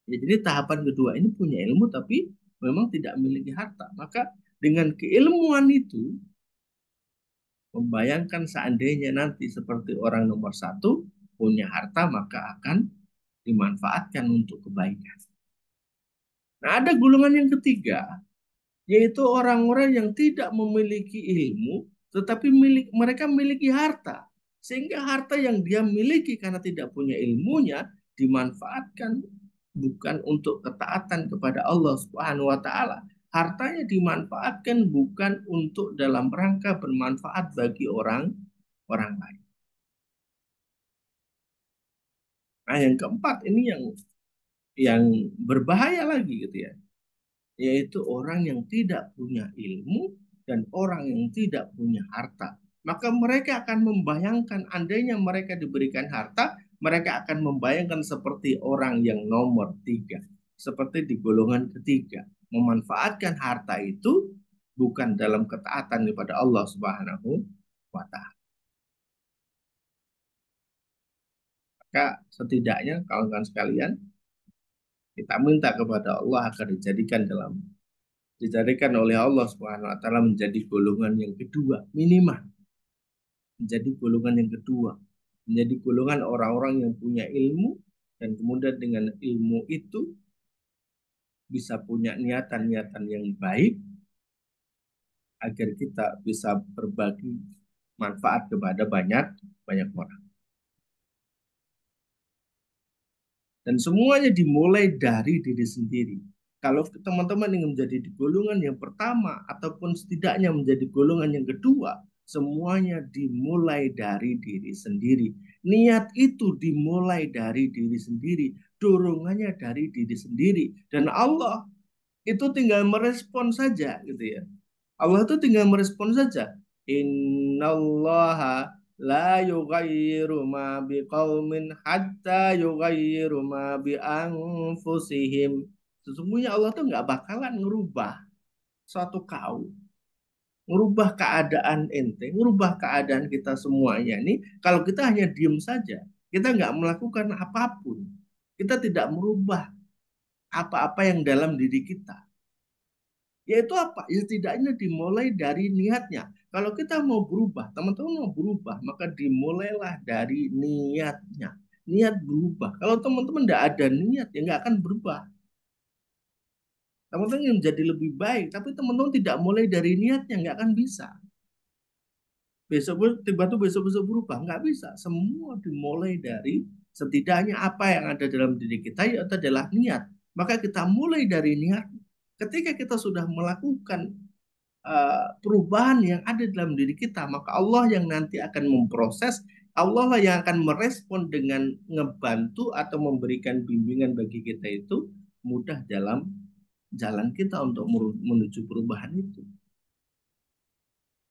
Ya, jadi tahapan kedua ini punya ilmu tapi memang tidak memiliki harta. Maka dengan keilmuan itu membayangkan seandainya nanti seperti orang nomor satu punya harta maka akan dimanfaatkan untuk kebaikan. Nah, ada golongan yang ketiga, yaitu orang-orang yang tidak memiliki ilmu, tetapi mereka memiliki harta. Sehingga harta yang dia miliki karena tidak punya ilmunya dimanfaatkan bukan untuk ketaatan kepada Allah Subhanahu wa taala. Hartanya dimanfaatkan bukan untuk dalam rangka bermanfaat bagi orang lain. Nah, yang keempat ini yang berbahaya lagi gitu ya, yaitu orang yang tidak punya ilmu dan orang yang tidak punya harta. Maka mereka akan membayangkan andainya mereka diberikan harta, mereka akan membayangkan seperti orang yang nomor tiga, seperti di golongan ketiga, memanfaatkan harta itu bukan dalam ketaatan kepada Allah Subhanahu wa taala. Maka setidaknya kawan-kawan sekalian, kita minta kepada Allah agar dijadikan oleh Allah Subhanahu wa taala menjadi golongan yang kedua, minimal menjadi golongan yang kedua, menjadi golongan orang-orang yang punya ilmu dan kemudian dengan ilmu itu bisa punya niatan-niatan yang baik agar kita bisa berbagi manfaat kepada banyak orang. Dan semuanya dimulai dari diri sendiri. Kalau teman-teman ingin menjadi di golongan yang pertama ataupun setidaknya menjadi golongan yang kedua, semuanya dimulai dari diri sendiri. Niat itu dimulai dari diri sendiri, dorongannya dari diri sendiri. Dan Allah itu tinggal merespon saja gitu ya. Allah itu tinggal merespon saja. Innallaha la yughayyiru ma biqaumin hatta yughayyiru ma bi anfusihim. Sesungguhnya Allah tuh nggak bakalan ngerubah suatu kaum, ngerubah keadaan ente, ngerubah keadaan kita semuanya ini kalau kita hanya diem saja, kita nggak melakukan apapun, kita tidak merubah apa-apa yang dalam diri kita. Yaitu apa? Ya setidaknya dimulai dari niatnya. Kalau kita mau berubah, teman-teman mau berubah, maka dimulailah dari niatnya. Niat berubah. Kalau teman-teman tidak ada niat, ya nggak akan berubah. Teman-teman yang menjadi lebih baik, tapi teman-teman tidak mulai dari niatnya, nggak akan bisa. Besok tiba-tiba besok berubah, nggak bisa. Semua dimulai dari setidaknya apa yang ada dalam diri kita, yaitu adalah niat. Maka kita mulai dari niat. Ketika kita sudah melakukan perubahan yang ada dalam diri kita, maka Allah yang nanti akan memproses, Allah lah yang akan merespon dengan ngebantu atau memberikan bimbingan bagi kita itu mudah dalam jalan kita untuk menuju perubahan itu.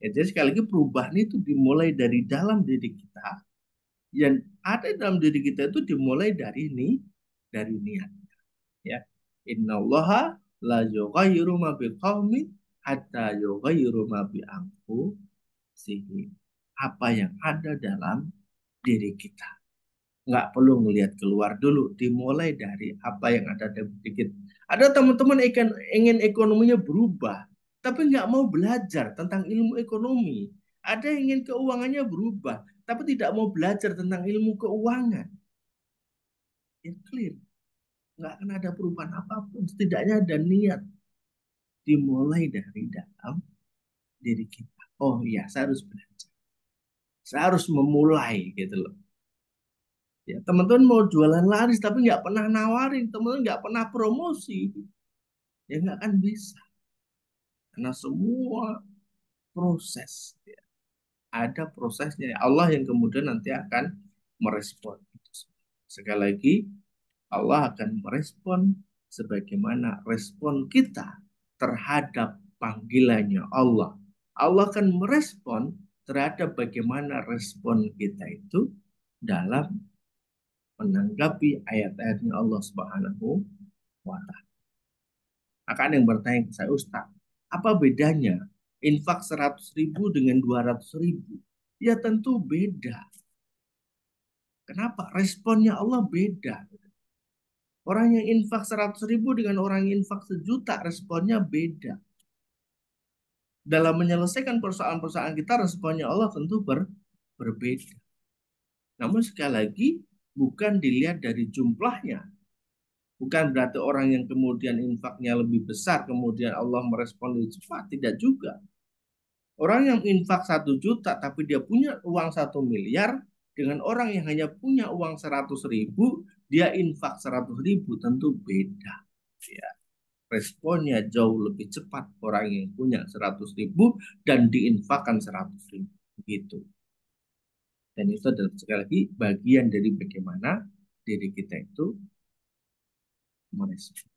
Ya, jadi sekali lagi perubahan itu dimulai dari dalam diri kita, yang ada dalam diri kita itu dimulai dari niat. Ya, innallaha la yughayyiru ma biqaumin hatta yughayyiru ma bi anfusihim. Apa yang ada dalam diri kita. Nggak perlu ngelihat keluar dulu, dimulai dari apa yang ada dalam diri kita. Ada teman-teman ingin ekonominya berubah, tapi nggak mau belajar tentang ilmu ekonomi. Ada yang ingin keuangannya berubah, tapi tidak mau belajar tentang ilmu keuangan. Ya clear, nggak akan ada perubahan apapun. Setidaknya ada niat dimulai dari dalam diri kita. Oh iya, saya harus belajar. Saya harus memulai gitu loh. Ya, teman-teman mau jualan laris tapi nggak pernah nawarin, teman-teman nggak pernah promosi, ya nggak akan bisa. Karena semua proses, ya. ada prosesnya. Allah yang kemudian nanti akan merespon. Sekali lagi, Allah akan merespon sebagaimana respon kita terhadap panggilannya Allah. Allah akan merespon terhadap bagaimana respon kita itu dalam menanggapi ayat-ayatnya Allah Subhanahu wa Ta'ala. Akan yang bertanya ke saya, Ustaz, apa bedanya infak 100.000 dengan 200.000? Ya tentu beda. Kenapa? Responnya Allah beda. Orang yang infak 100.000 dengan orang yang infak 1 juta, responnya beda. Dalam menyelesaikan persoalan-persoalan kita, responnya Allah tentu berbeda. Namun sekali lagi, bukan dilihat dari jumlahnya. Bukan berarti orang yang kemudian infaknya lebih besar, kemudian Allah merespon lebih cepat. Tidak juga. Orang yang infak 1 juta, tapi dia punya uang 1 miliar, dengan orang yang hanya punya uang 100.000, dia infak 100.000, tentu beda. Ya. Responnya jauh lebih cepat orang yang punya 100.000 dan diinfakkan 100.000. Begitu. Dan itu adalah sekali lagi bagian dari bagaimana diri kita itu merespon.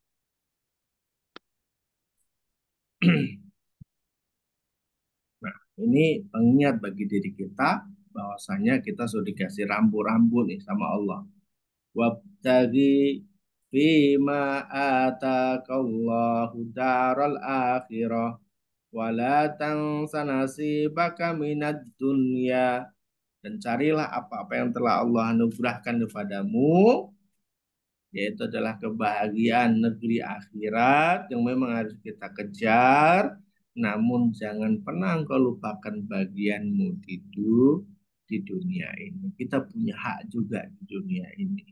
Nah, ini pengingat bagi diri kita bahwasanya kita sudah dikasih rambu-rambu nih sama Allah. Wabtaghi fima ataqallahu daral akhirah wala tansa nasibaka minad dunya. Dan carilah apa-apa yang telah Allah anugerahkan kepadamu, yaitu adalah kebahagiaan negeri akhirat yang memang harus kita kejar. Namun jangan pernah engkau lupakan bagianmu di dunia ini. Kita punya hak juga di dunia ini.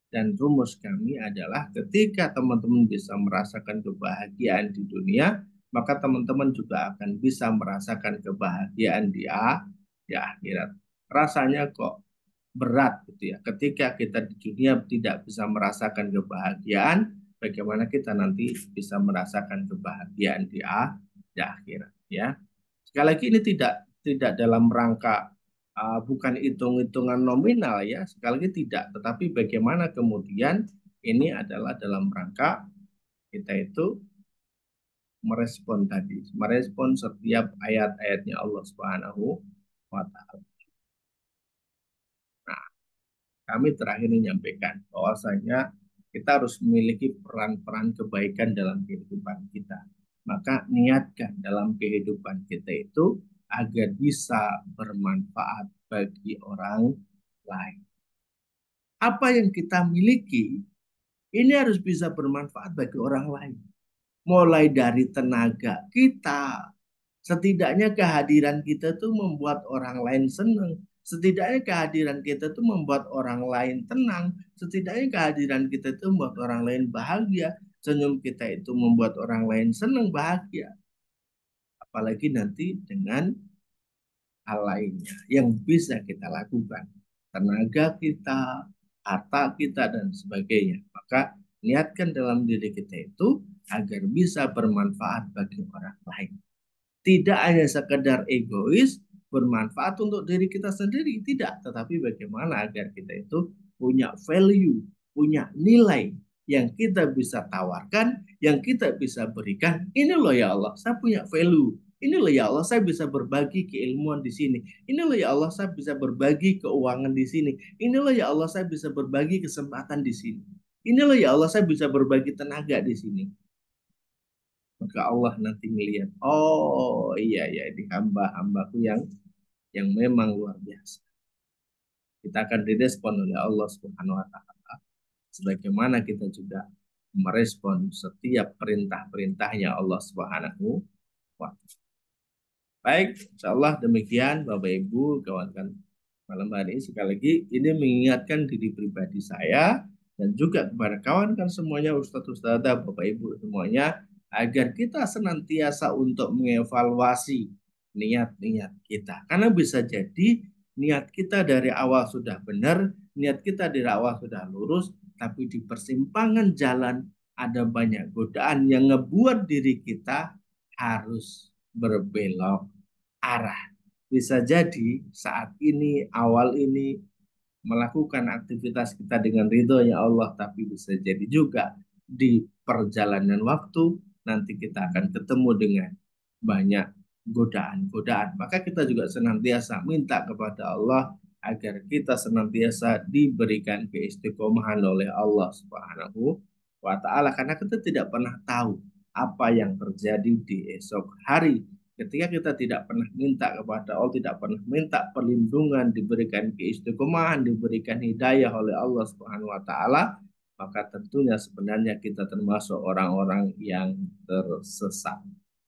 Dan rumus kami adalah ketika teman-teman bisa merasakan kebahagiaan di dunia, maka teman-teman juga akan bisa merasakan kebahagiaan di akhirat. Rasanya kok berat gitu ya. Ketika kita di dunia tidak bisa merasakan kebahagiaan, bagaimana kita nanti bisa merasakan kebahagiaan di akhirat ya. Sekali lagi ini tidak dalam rangka bukan hitung-hitungan nominal ya, sekali lagi tidak, tetapi bagaimana kemudian ini adalah dalam rangka kita itu merespon setiap ayat-ayatnya Allah Subhanahu wa Ta'ala. Nah, kami terakhir menyampaikan bahwasanya kita harus memiliki peran-peran kebaikan dalam kehidupan kita. Maka niatkan dalam kehidupan kita itu agar bisa bermanfaat bagi orang lain. Apa yang kita miliki ini harus bisa bermanfaat bagi orang lain. Mulai dari tenaga kita, setidaknya kehadiran kita tuh membuat orang lain senang. Setidaknya kehadiran kita tuh membuat orang lain tenang. Setidaknya kehadiran kita itu membuat orang lain bahagia. Senyum kita itu membuat orang lain senang, bahagia. Apalagi nanti dengan hal lainnya yang bisa kita lakukan. Tenaga kita, harta kita, dan sebagainya. Maka niatkan dalam diri kita itu agar bisa bermanfaat bagi orang lain. Tidak hanya sekedar egois, bermanfaat untuk diri kita sendiri, tidak. Tetapi bagaimana agar kita itu punya value, punya nilai yang kita bisa tawarkan, yang kita bisa berikan. Ini loh ya Allah, saya punya value. Ini loh ya Allah, saya bisa berbagi keilmuan di sini. Ini loh ya Allah, saya bisa berbagi keuangan di sini. Ini loh ya Allah, saya bisa berbagi kesempatan di sini. Ini loh ya Allah, saya bisa berbagi tenaga di sini. Maka Allah nanti melihat, oh iya ya, ini hamba-hambaku yang memang luar biasa. Kita akan direspon oleh Allah Subhanahu wa Ta'ala. Sebagaimana kita juga merespon setiap perintah-perintahnya Allah Subhanahu wa Ta'ala. Baik, insya Allah demikian Bapak Ibu, kawan-kawan malam hari ini. Sekali lagi ini mengingatkan diri pribadi saya dan juga kepada kawan-kawan semuanya, Ustadz-Ustadzah, Bapak Ibu semuanya, agar kita senantiasa untuk mengevaluasi niat-niat kita. Karena bisa jadi niat kita dari awal sudah benar, niat kita dari awal sudah lurus, tapi di persimpangan jalan ada banyak godaan yang ngebuat diri kita harus berbelok arah. bisa jadi saat ini, awal ini melakukan aktivitas kita dengan ridhonya Allah, tapi bisa jadi juga di perjalanan waktu nanti kita akan ketemu dengan banyak godaan-godaan. Maka kita juga senantiasa minta kepada Allah agar kita senantiasa diberikan keistiqomahan oleh Allah Subhanahu wa taala, karena kita tidak pernah tahu apa yang terjadi di esok hari. Ketika kita tidak pernah minta kepada Allah, tidak pernah minta perlindungan, diberikan keistiqomahan, diberikan hidayah oleh Allah Subhanahu wa taala, maka tentunya sebenarnya kita termasuk orang-orang yang tersesat.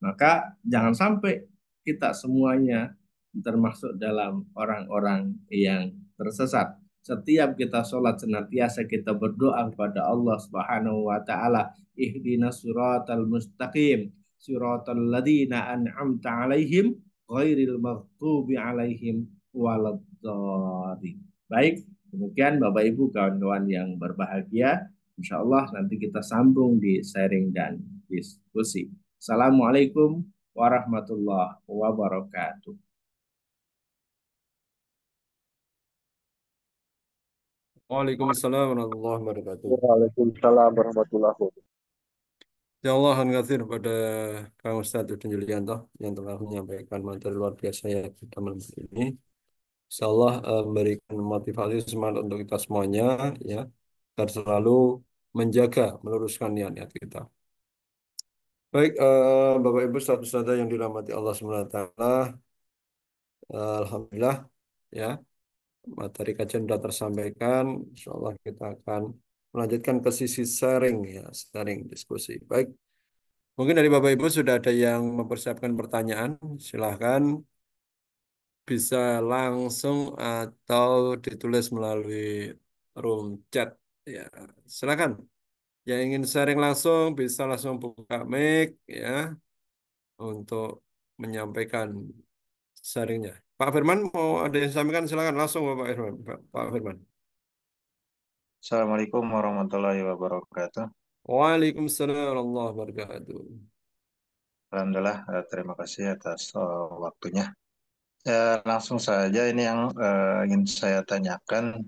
Maka jangan sampai kita semuanya termasuk dalam orang-orang yang tersesat. Setiap kita sholat senantiasa kita berdoa kepada Allah Subhanahu wa taala, ihdinas siratal mustaqim, siratal ladzina an'amta alaihim ghairil maghdubi alaihim waladdallin. Baik, demikian Bapak Ibu kawan-kawan yang berbahagia. Insya Allah nanti kita sambung di sharing dan diskusi. Assalamualaikum warahmatullahi wabarakatuh. Waalaikumsalam warahmatullahi wabarakatuh. Waalaikumsalam warahmatullahi wabarakatuh. Ya Allah, khairan pada Kang Ustadz Udin Yulianto yang telah menyampaikan materi luar biasa ya pada malam hari ini. Insya Allah memberikan motivasi semangat untuk kita semuanya ya, agar selalu menjaga, meluruskan niat-niat kita. Baik, Bapak Ibu saudara yang dirahmati Allah SWT, Alhamdulillah ya, materi kajian sudah tersampaikan. Insya Allah kita akan melanjutkan ke sisi sharing ya, sharing diskusi. Baik, mungkin dari Bapak Ibu sudah ada yang mempersiapkan pertanyaan. Silahkan bisa langsung atau ditulis melalui room chat. Ya, silakan. Yang ingin sharing langsung bisa langsung buka mic ya untuk menyampaikan sharingnya. Pak Firman mau ada yang disampaikan silakan langsung Pak Firman. Pak Firman. Assalamualaikum warahmatullahi wabarakatuh. Waalaikumsalam warahmatullahi wabarakatuh. Alhamdulillah, terima kasih atas waktunya. Langsung saja ini yang ingin saya tanyakan,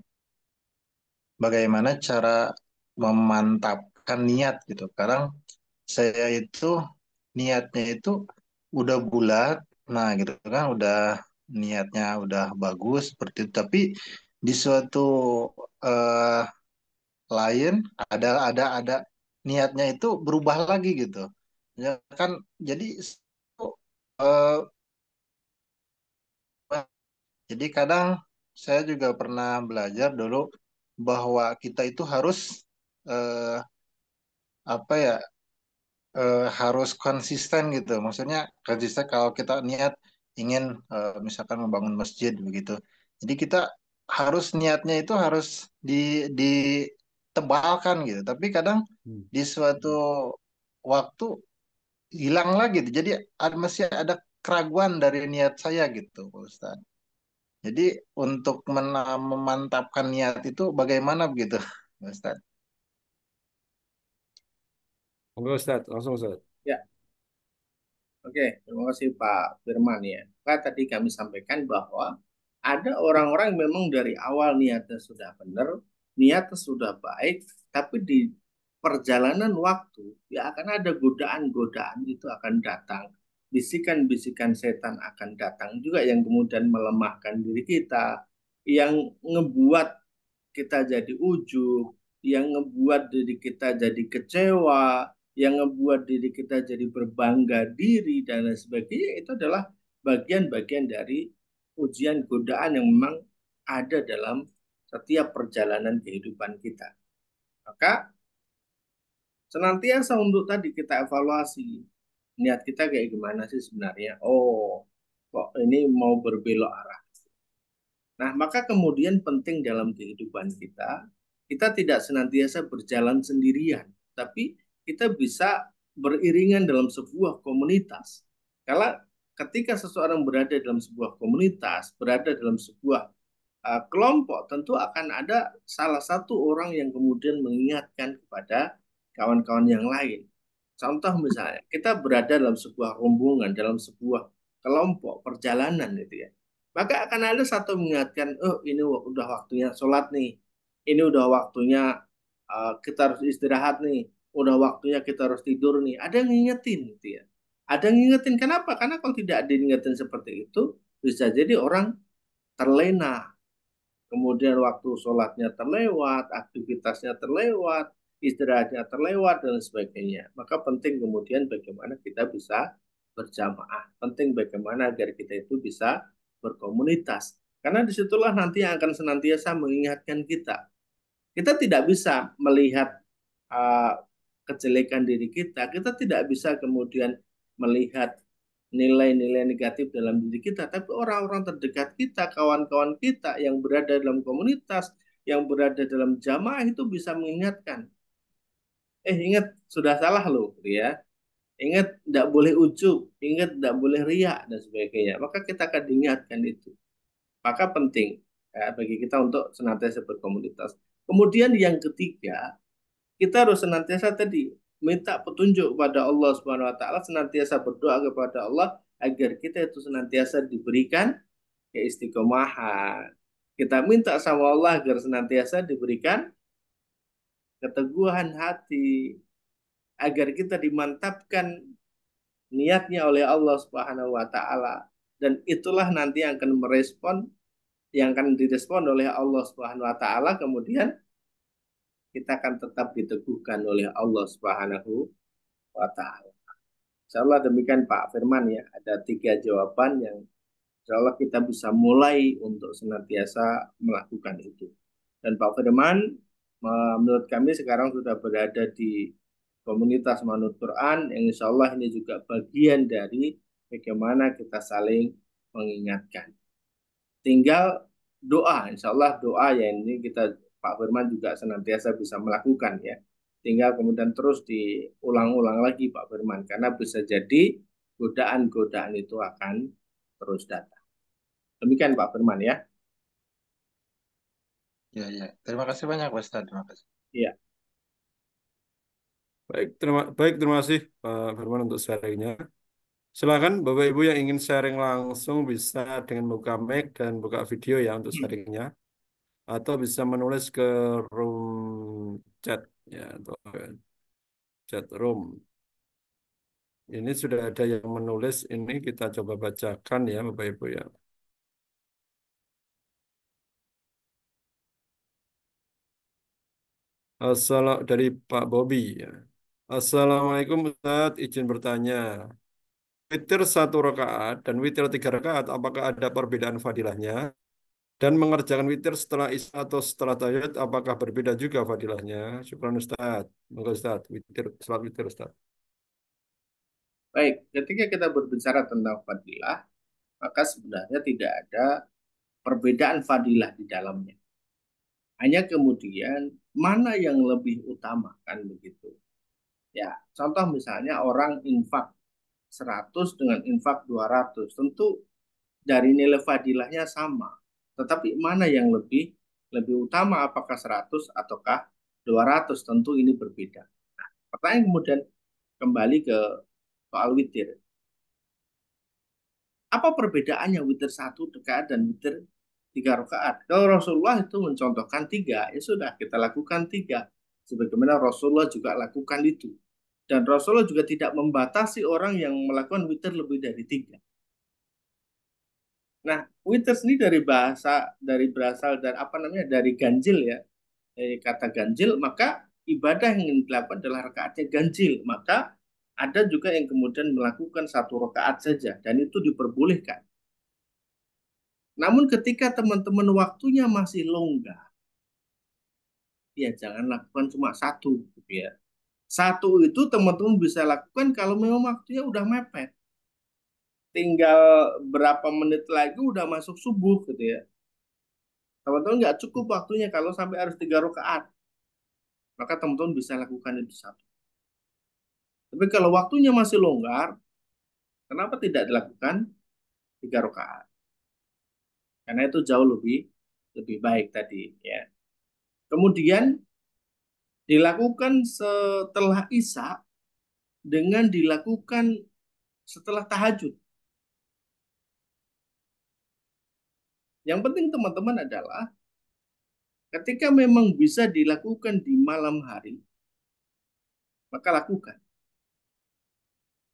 bagaimana cara memantapkan niat gitu. Kadang saya itu niatnya itu udah bulat, nah gitu kan, udah niatnya udah bagus seperti itu, tapi di suatu eh, lain ada niatnya itu berubah lagi gitu ya kan. Jadi eh, jadi kadang saya juga pernah belajar dulu bahwa kita itu harus eh, apa ya, harus konsisten gitu. Maksudnya konsisten kalau kita niat ingin misalkan membangun masjid begitu. Jadi kita harus niatnya itu harus di ditebalkan gitu. Tapi kadang Hmm. di suatu waktu hilang lagi gitu. Jadi masih ada keraguan dari niat saya gitu, Pak Ustaz. Jadi untuk memantapkan niat itu bagaimana begitu, Pak Ustaz? Oke Ustaz, langsung Ustaz. Ya, oke, terima kasih Pak Firman ya. Maka tadi kami sampaikan bahwa ada orang-orang yang memang dari awal niatnya sudah benar, niatnya sudah baik, tapi di perjalanan waktu ya akan ada godaan-godaan itu akan datang. Bisikan-bisikan setan akan datang juga yang kemudian melemahkan diri kita, yang ngebuat kita jadi ujub, yang ngebuat diri kita jadi kecewa, yang ngebuat diri kita jadi berbangga diri dan lain sebagainya, itu adalah bagian-bagian dari ujian godaan yang memang ada dalam setiap perjalanan kehidupan kita. Maka senantiasa untuk tadi kita evaluasi niat kita kayak gimana sih sebenarnya. Oh, kok ini mau berbelok arah. Nah, maka kemudian penting dalam kehidupan kita tidak senantiasa berjalan sendirian, tapi kita bisa beriringan dalam sebuah komunitas. Kalau ketika seseorang berada dalam sebuah komunitas, berada dalam sebuah kelompok, tentu akan ada salah satu orang yang kemudian mengingatkan kepada kawan-kawan yang lain. Contoh misalnya, kita berada dalam sebuah rombongan, dalam sebuah kelompok perjalanan gitu ya. Maka akan ada satu mengingatkan, oh ini udah waktunya sholat nih, ini udah waktunya kita harus istirahat nih, udah waktunya kita harus tidur nih. Ada yang ngingetin gitu ya. Ada yang ngingetin, kenapa? Karena kalau tidak diingetin seperti itu, bisa jadi orang terlena. Kemudian waktu sholatnya terlewat, aktivitasnya terlewat, istirahatnya terlewat, dan sebagainya. Maka penting kemudian bagaimana kita bisa berjamaah. Penting bagaimana agar kita itu bisa berkomunitas. Karena disitulah nanti yang akan senantiasa mengingatkan kita. Kita tidak bisa melihat uh, kejelekan diri kita. Kita tidak bisa kemudian melihat nilai-nilai negatif dalam diri kita, tapi orang-orang terdekat kita, kawan-kawan kita yang berada dalam komunitas, yang berada dalam jamaah itu bisa mengingatkan, ingat sudah salah loh, gitu ya. Ingat tidak boleh ujub, ingat tidak boleh riak dan sebagainya. Maka kita akan diingatkan itu. Maka penting bagi kita untuk senantiasa berkomunitas. Kemudian yang ketiga, kita harus senantiasa tadi minta petunjuk kepada Allah Subhanahu wa taala, senantiasa berdoa kepada Allah agar kita itu senantiasa diberikan keistiqomahan. Kita minta sama Allah agar senantiasa diberikan keteguhan hati, agar kita dimantapkan niatnya oleh Allah Subhanahu wa taala, dan itulah nanti yang akan merespon, yang akan direspon oleh Allah Subhanahu wa taala, kemudian kita akan tetap diteguhkan oleh Allah Subhanahu wa taala. Insya Allah demikian Pak Firman ya. Ada tiga jawaban yang insya Allah kita bisa mulai untuk senantiasa melakukan itu. Dan Pak Firman, menurut kami sekarang sudah berada di komunitas Manut Quran, yang insya Allah ini juga bagian dari bagaimana kita saling mengingatkan. Tinggal doa, insya Allah doa ya ini kita Pak Firman juga senantiasa bisa melakukan ya. Tinggal kemudian terus diulang-ulang lagi Pak Firman, karena bisa jadi godaan-godaan itu akan terus datang. Demikian Pak Firman ya. Ya, ya. Terima kasih banyak, Pak Ustadz. Terima kasih. Iya. Terima kasih Pak Firman untuk sharingnya. Silakan Bapak Ibu yang ingin sharing langsung bisa dengan buka mic dan buka video ya untuk sharingnya, atau bisa menulis ke room chat ya, atau chat room. Ini sudah ada yang menulis, ini kita coba bacakan ya Bapak Ibu ya. Dari Pak Bobi ya. Assalamualaikum Ustaz, izin bertanya. Witir 1 rakaat dan witir 3 rakaat, apakah ada perbedaan fadilahnya? Dan mengerjakan witir setelah isya atau setelah tahajud, apakah berbeda juga fadilahnya? Syukran Ustaz. Monggo Ustaz, salat witir Ustaz. Baik, ketika kita berbicara tentang fadilah, maka sebenarnya tidak ada perbedaan fadilah di dalamnya. Hanya kemudian mana yang lebih utama kan begitu. Ya, contoh misalnya orang infak 100 dengan infak 200, tentu dari nilai fadilahnya sama. Tetapi mana yang lebih utama, apakah 100 ataukah 200? Tentu ini berbeda. Nah, pertanyaan kemudian kembali ke soal witir. Apa perbedaannya witir 1 rakaat dan witir 3 rakaat? Kalau Rasulullah itu mencontohkan 3, ya sudah kita lakukan 3. Sebagaimana Rasulullah juga lakukan itu. Dan Rasulullah juga tidak membatasi orang yang melakukan witir lebih dari 3. Nah, witir sendiri dari berasal dari apa namanya, dari ganjil ya, dari kata ganjil, maka ibadah yang ingin dilakukan adalah rakaatnya ganjil. Maka ada juga yang kemudian melakukan 1 rakaat saja, dan itu diperbolehkan. Namun ketika teman-teman waktunya masih longgar, ya jangan lakukan cuma 1 gitu ya. 1 itu teman-teman bisa lakukan kalau memang waktunya udah mepet. Tinggal berapa menit lagi udah masuk subuh gitu ya. Teman-teman nggak cukup waktunya kalau sampai harus 3 rakaat. Maka teman-teman bisa lakukan itu 1. Tapi kalau waktunya masih longgar, kenapa tidak dilakukan 3 rakaat? Karena itu jauh lebih baik tadi ya. Kemudian dilakukan setelah Isya dengan dilakukan setelah tahajud. Yang penting teman-teman adalah ketika memang bisa dilakukan di malam hari, maka lakukan.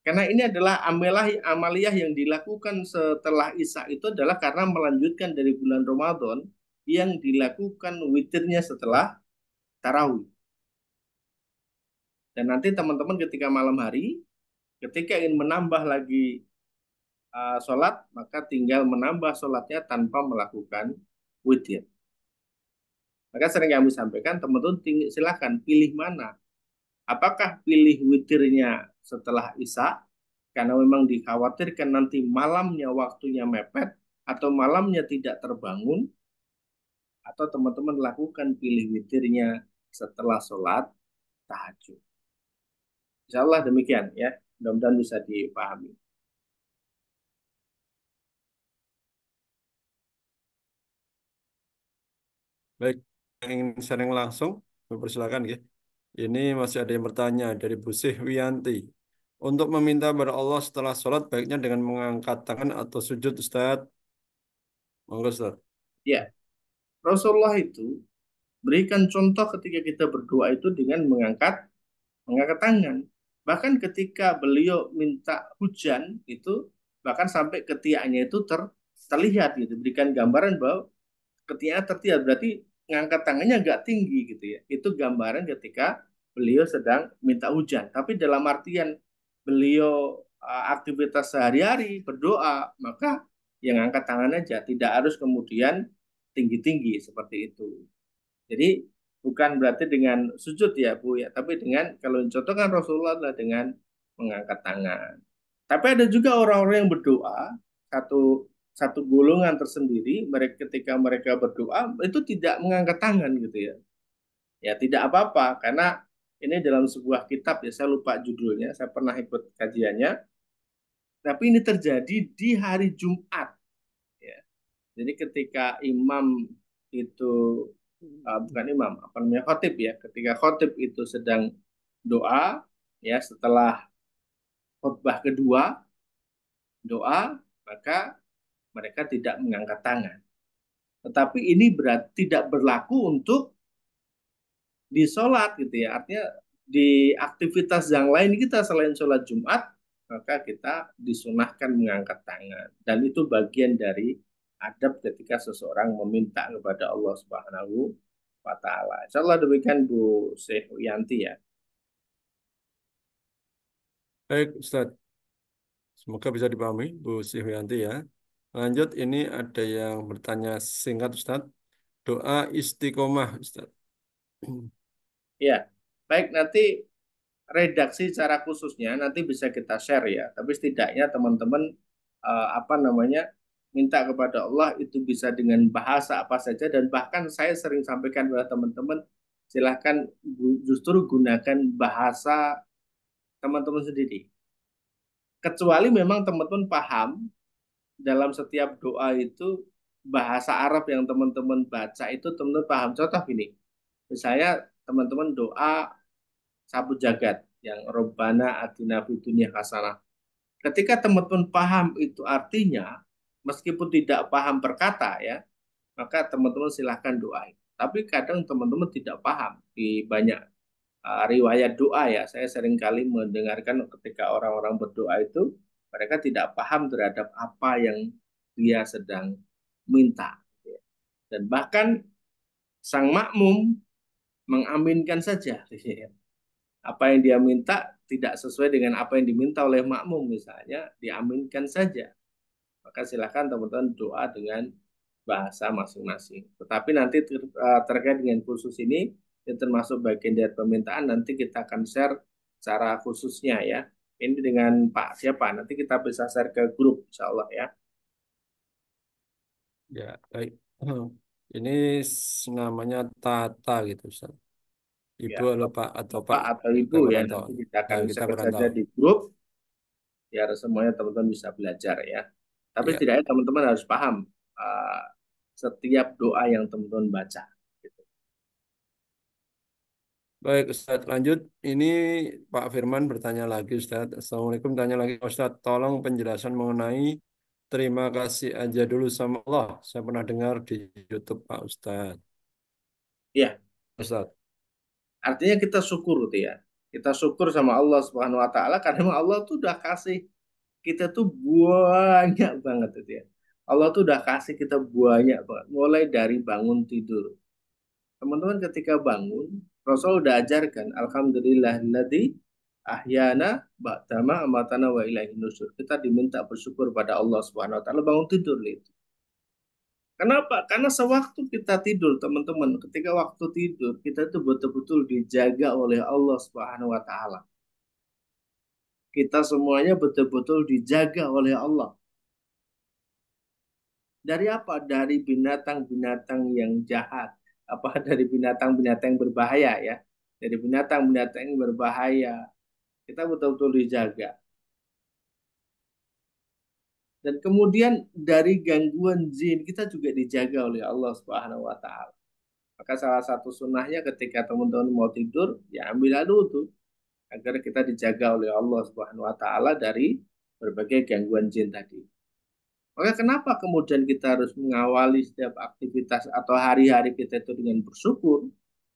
Karena ini adalah amaliyah yang dilakukan setelah Isya itu adalah karena melanjutkan dari bulan Ramadan yang dilakukan witirnya setelah tarawih. Dan nanti teman-teman ketika malam hari, ketika ingin menambah lagi sholat, maka tinggal menambah sholatnya tanpa melakukan witir. Maka sering kami sampaikan, teman-teman silahkan pilih mana. Apakah pilih witirnya setelah Isya, karena memang dikhawatirkan nanti malamnya waktunya mepet, atau malamnya tidak terbangun, atau teman-teman lakukan pilih witirnya setelah sholat tahajud. Insya Allah demikian ya, mudah-mudahan bisa dipahami. Baik, yang ingin sharing langsung, persilakan ya. Ini masih ada yang bertanya dari Bu Wiyanti. Untuk meminta kepada Allah setelah sholat, baiknya dengan mengangkat tangan atau sujud, Ustaz. Monggo, Ustaz. Ya, Rasulullah itu berikan contoh ketika kita berdoa itu dengan mengangkat tangan. Bahkan ketika beliau minta hujan itu, bahkan sampai ketiaknya itu terlihat gitu, berikan gambaran bahwa ketiaknya terlihat, berarti ngangkat tangannya agak tinggi gitu ya. Itu gambaran ketika beliau sedang minta hujan. Tapi dalam artian beliau aktivitas sehari-hari berdoa, maka yang angkat tangan aja, tidak harus kemudian tinggi-tinggi seperti itu. Jadi bukan berarti dengan sujud ya Bu ya, tapi dengan kalau contoh kan Rasulullah adalah dengan mengangkat tangan. Tapi ada juga orang-orang yang berdoa satu satu golongan tersendiri, mereka ketika mereka berdoa itu tidak mengangkat tangan gitu ya. Ya tidak apa-apa karena ini dalam sebuah kitab ya, saya lupa judulnya, saya pernah ikut kajiannya. Tapi ini terjadi di hari Jumat ya. Jadi ketika imam itu bukan imam, apa namanya, khotib ya. Ketika khotib itu sedang doa ya, setelah khutbah kedua doa, maka mereka tidak mengangkat tangan. Tetapi ini tidak berlaku untuk di sholat gitu ya. Artinya di aktivitas yang lain kita selain sholat Jumat, maka kita disunahkan mengangkat tangan. Dan itu bagian dari adab ketika seseorang meminta kepada Allah Subhanahu wa Ta'ala. Insya Allah demikian Bu Syekh Yanti ya. Baik, Ustaz. Semoga bisa dipahami, Bu Wiyanti ya. Lanjut, ini ada yang bertanya singkat, Ustaz. Doa istiqomah, Ustaz. Ya, baik, nanti redaksi secara khususnya nanti bisa kita share ya. Tapi setidaknya teman-teman apa namanya, minta kepada Allah itu bisa dengan bahasa apa saja, dan bahkan saya sering sampaikan kepada teman-teman, silahkan justru gunakan bahasa teman-teman sendiri. Kecuali memang teman-teman paham dalam setiap doa itu bahasa Arab yang teman-teman baca itu teman-teman paham. Contoh gini, misalnya teman-teman doa sapu jagat yang Robbana atina fid dunya hasanah. Ketika teman-teman paham itu artinya, meskipun tidak paham perkata ya, maka teman-teman silahkan doain. Tapi kadang teman-teman tidak paham di banyak riwayat doa ya. Saya sering kali mendengarkan ketika orang-orang berdoa itu mereka tidak paham terhadap apa yang dia sedang minta. Dan bahkan sang makmum mengaminkan saja. Apa yang dia minta tidak sesuai dengan apa yang diminta oleh makmum misalnya, diaminkan saja. Maka silakan teman-teman doa dengan bahasa masing-masing. Tetapi nanti terkait dengan khusus ini termasuk bagian dari permintaan, nanti kita akan share secara khususnya ya. Ini dengan Pak siapa? Nanti kita bisa share ke grup insya Allah ya. Ya, baik. Ini namanya Tata gitu, Ustaz. Ibu Ya, atau Pak atau Pak, Pak atau kita Ibu ya, kurang tahu. nanti kita akan Nah, kita share kurang saja tahu. di grup biar semuanya teman-teman bisa belajar ya. Tapi Ya, setidaknya teman-teman harus paham uh, setiap doa yang teman-teman baca. Gitu. baik Ustaz. Lanjut, ini Pak Firman bertanya lagi, Ustaz. Assalamualaikum, tanya lagi, Ustaz. Tolong penjelasan mengenai terima kasih aja dulu sama Allah. Saya pernah dengar di YouTube Pak Ustadz. Ya, Ustadz. artinya kita syukur tuh ya. Kita syukur sama Allah Subhanahu wa taala karena memang Allah tuh udah kasih kita tuh banyak banget itu ya. Allah tuh udah kasih kita banyak banget mulai dari bangun tidur. Teman-teman ketika bangun, Rasul udah ajarkan alhamdulillahilladzi ahyana ba'dama amatana wa ilaihin nusyur. Kita diminta bersyukur pada Allah Subhanahu wa taala bangun tidur itu. Kenapa? Karena sewaktu kita tidur, teman-teman, ketika waktu tidur, kita itu betul-betul dijaga oleh Allah Subhanahu wa taala. Kita semuanya betul-betul dijaga oleh Allah. Dari apa? Dari binatang-binatang yang jahat. Apa dari binatang-binatang yang berbahaya ya. Dari binatang-binatang yang berbahaya. Kita betul-betul dijaga. Dan kemudian dari gangguan jin kita juga dijaga oleh Allah Subhanahu wa taala. Maka salah satu sunnahnya ketika teman-teman mau tidur, ya ambil wudu agar kita dijaga oleh Allah Subhanahu wa taala dari berbagai gangguan jin tadi. Maka kenapa kemudian kita harus mengawali setiap aktivitas atau hari-hari kita itu dengan bersyukur?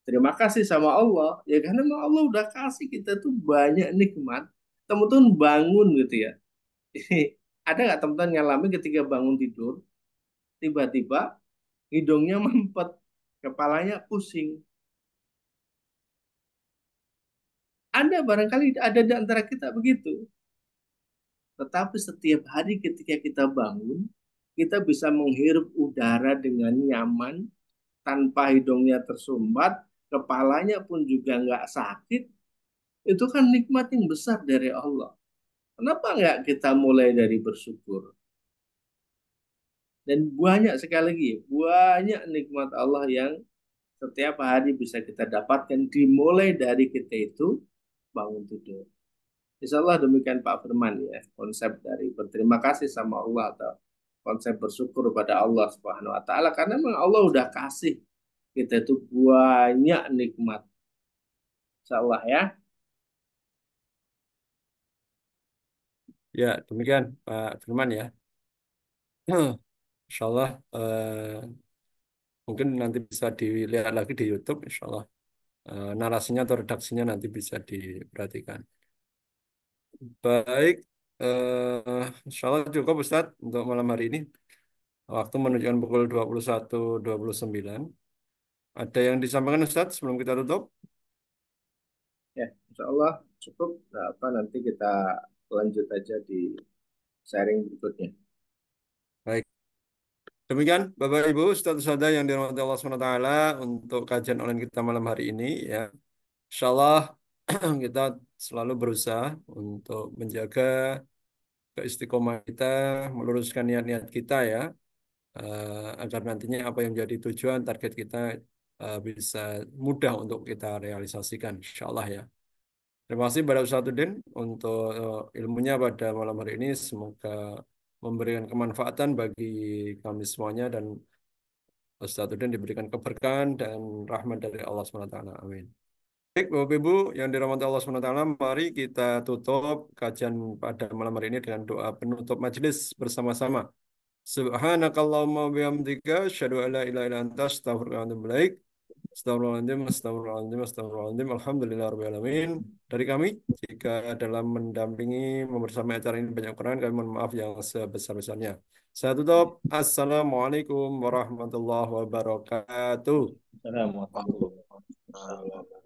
Terima kasih sama Allah. Ya karena memang Allah udah kasih kita tuh banyak nikmat. Teman-teman bangun gitu ya. Ada nggak teman-teman ngalamin ketika bangun tidur, tiba-tiba hidungnya mampet, kepalanya pusing. Ada barangkali ada di antara kita begitu. Tetapi setiap hari ketika kita bangun, kita bisa menghirup udara dengan nyaman, tanpa hidungnya tersumbat, kepalanya pun juga nggak sakit. Itu kan nikmat yang besar dari Allah. Kenapa nggak kita mulai dari bersyukur? Dan banyak sekali lagi, banyak nikmat Allah yang setiap hari bisa kita dapatkan dimulai dari kita itu bangun tidur. Insya Allah demikian Pak Firman ya, konsep dari berterima kasih sama Allah atau konsep bersyukur pada Allah Subhanahu wa taala karena memang Allah udah kasih kita itu banyak nikmat. Insya Allah ya. Ya, demikian Pak Firman ya. Insya Allah mungkin nanti bisa dilihat lagi di YouTube. Insya Allah narasinya atau redaksinya nanti bisa diperhatikan. Baik, Insya Allah cukup Ustadz untuk malam hari ini. Waktu menunjukkan pukul 21.29. Ada yang disampaikan Ustadz sebelum kita tutup? Ya, Insya Allah cukup. Nah, apa nanti kita lanjut aja di sharing berikutnya. Baik. Demikian Bapak Ibu, Ustadz-Ustadzah yang dirahmati Allah SWT untuk kajian online kita malam hari ini ya. Insya Allah kita selalu berusaha untuk menjaga keistiqomah kita, meluruskan niat-niat kita ya, agar nantinya apa yang menjadi tujuan target kita bisa mudah untuk kita realisasikan, insya Allah ya. Terima kasih pada Ustadzuddin untuk ilmunya pada malam hari ini. Semoga memberikan kemanfaatan bagi kami semuanya dan Ustadzuddin diberikan keberkahan dan rahmat dari Allah SWT. Amin. Baik, Bapak Ibu yang dirahmati Allah SWT, mari kita tutup kajian pada malam hari ini dengan doa penutup majelis bersama-sama. Subhanakallahumma wa bihamdika asyhadu an la ilaha illa anta astaghfiruka wa atubu ilaik. Astagfirullahaladzim, astagfirullahaladzim, astagfirullahaladzim. Alhamdulillahirabbil alamin. Dari kami, jika dalam mendampingi membersamai acara ini banyak kekurangan, kami mohon maaf yang sebesar-besarnya. Saya tutup. Assalamualaikum warahmatullahi wabarakatuh. Assalamualaikum warahmatullahi wabarakatuh. Waalaikumsalam.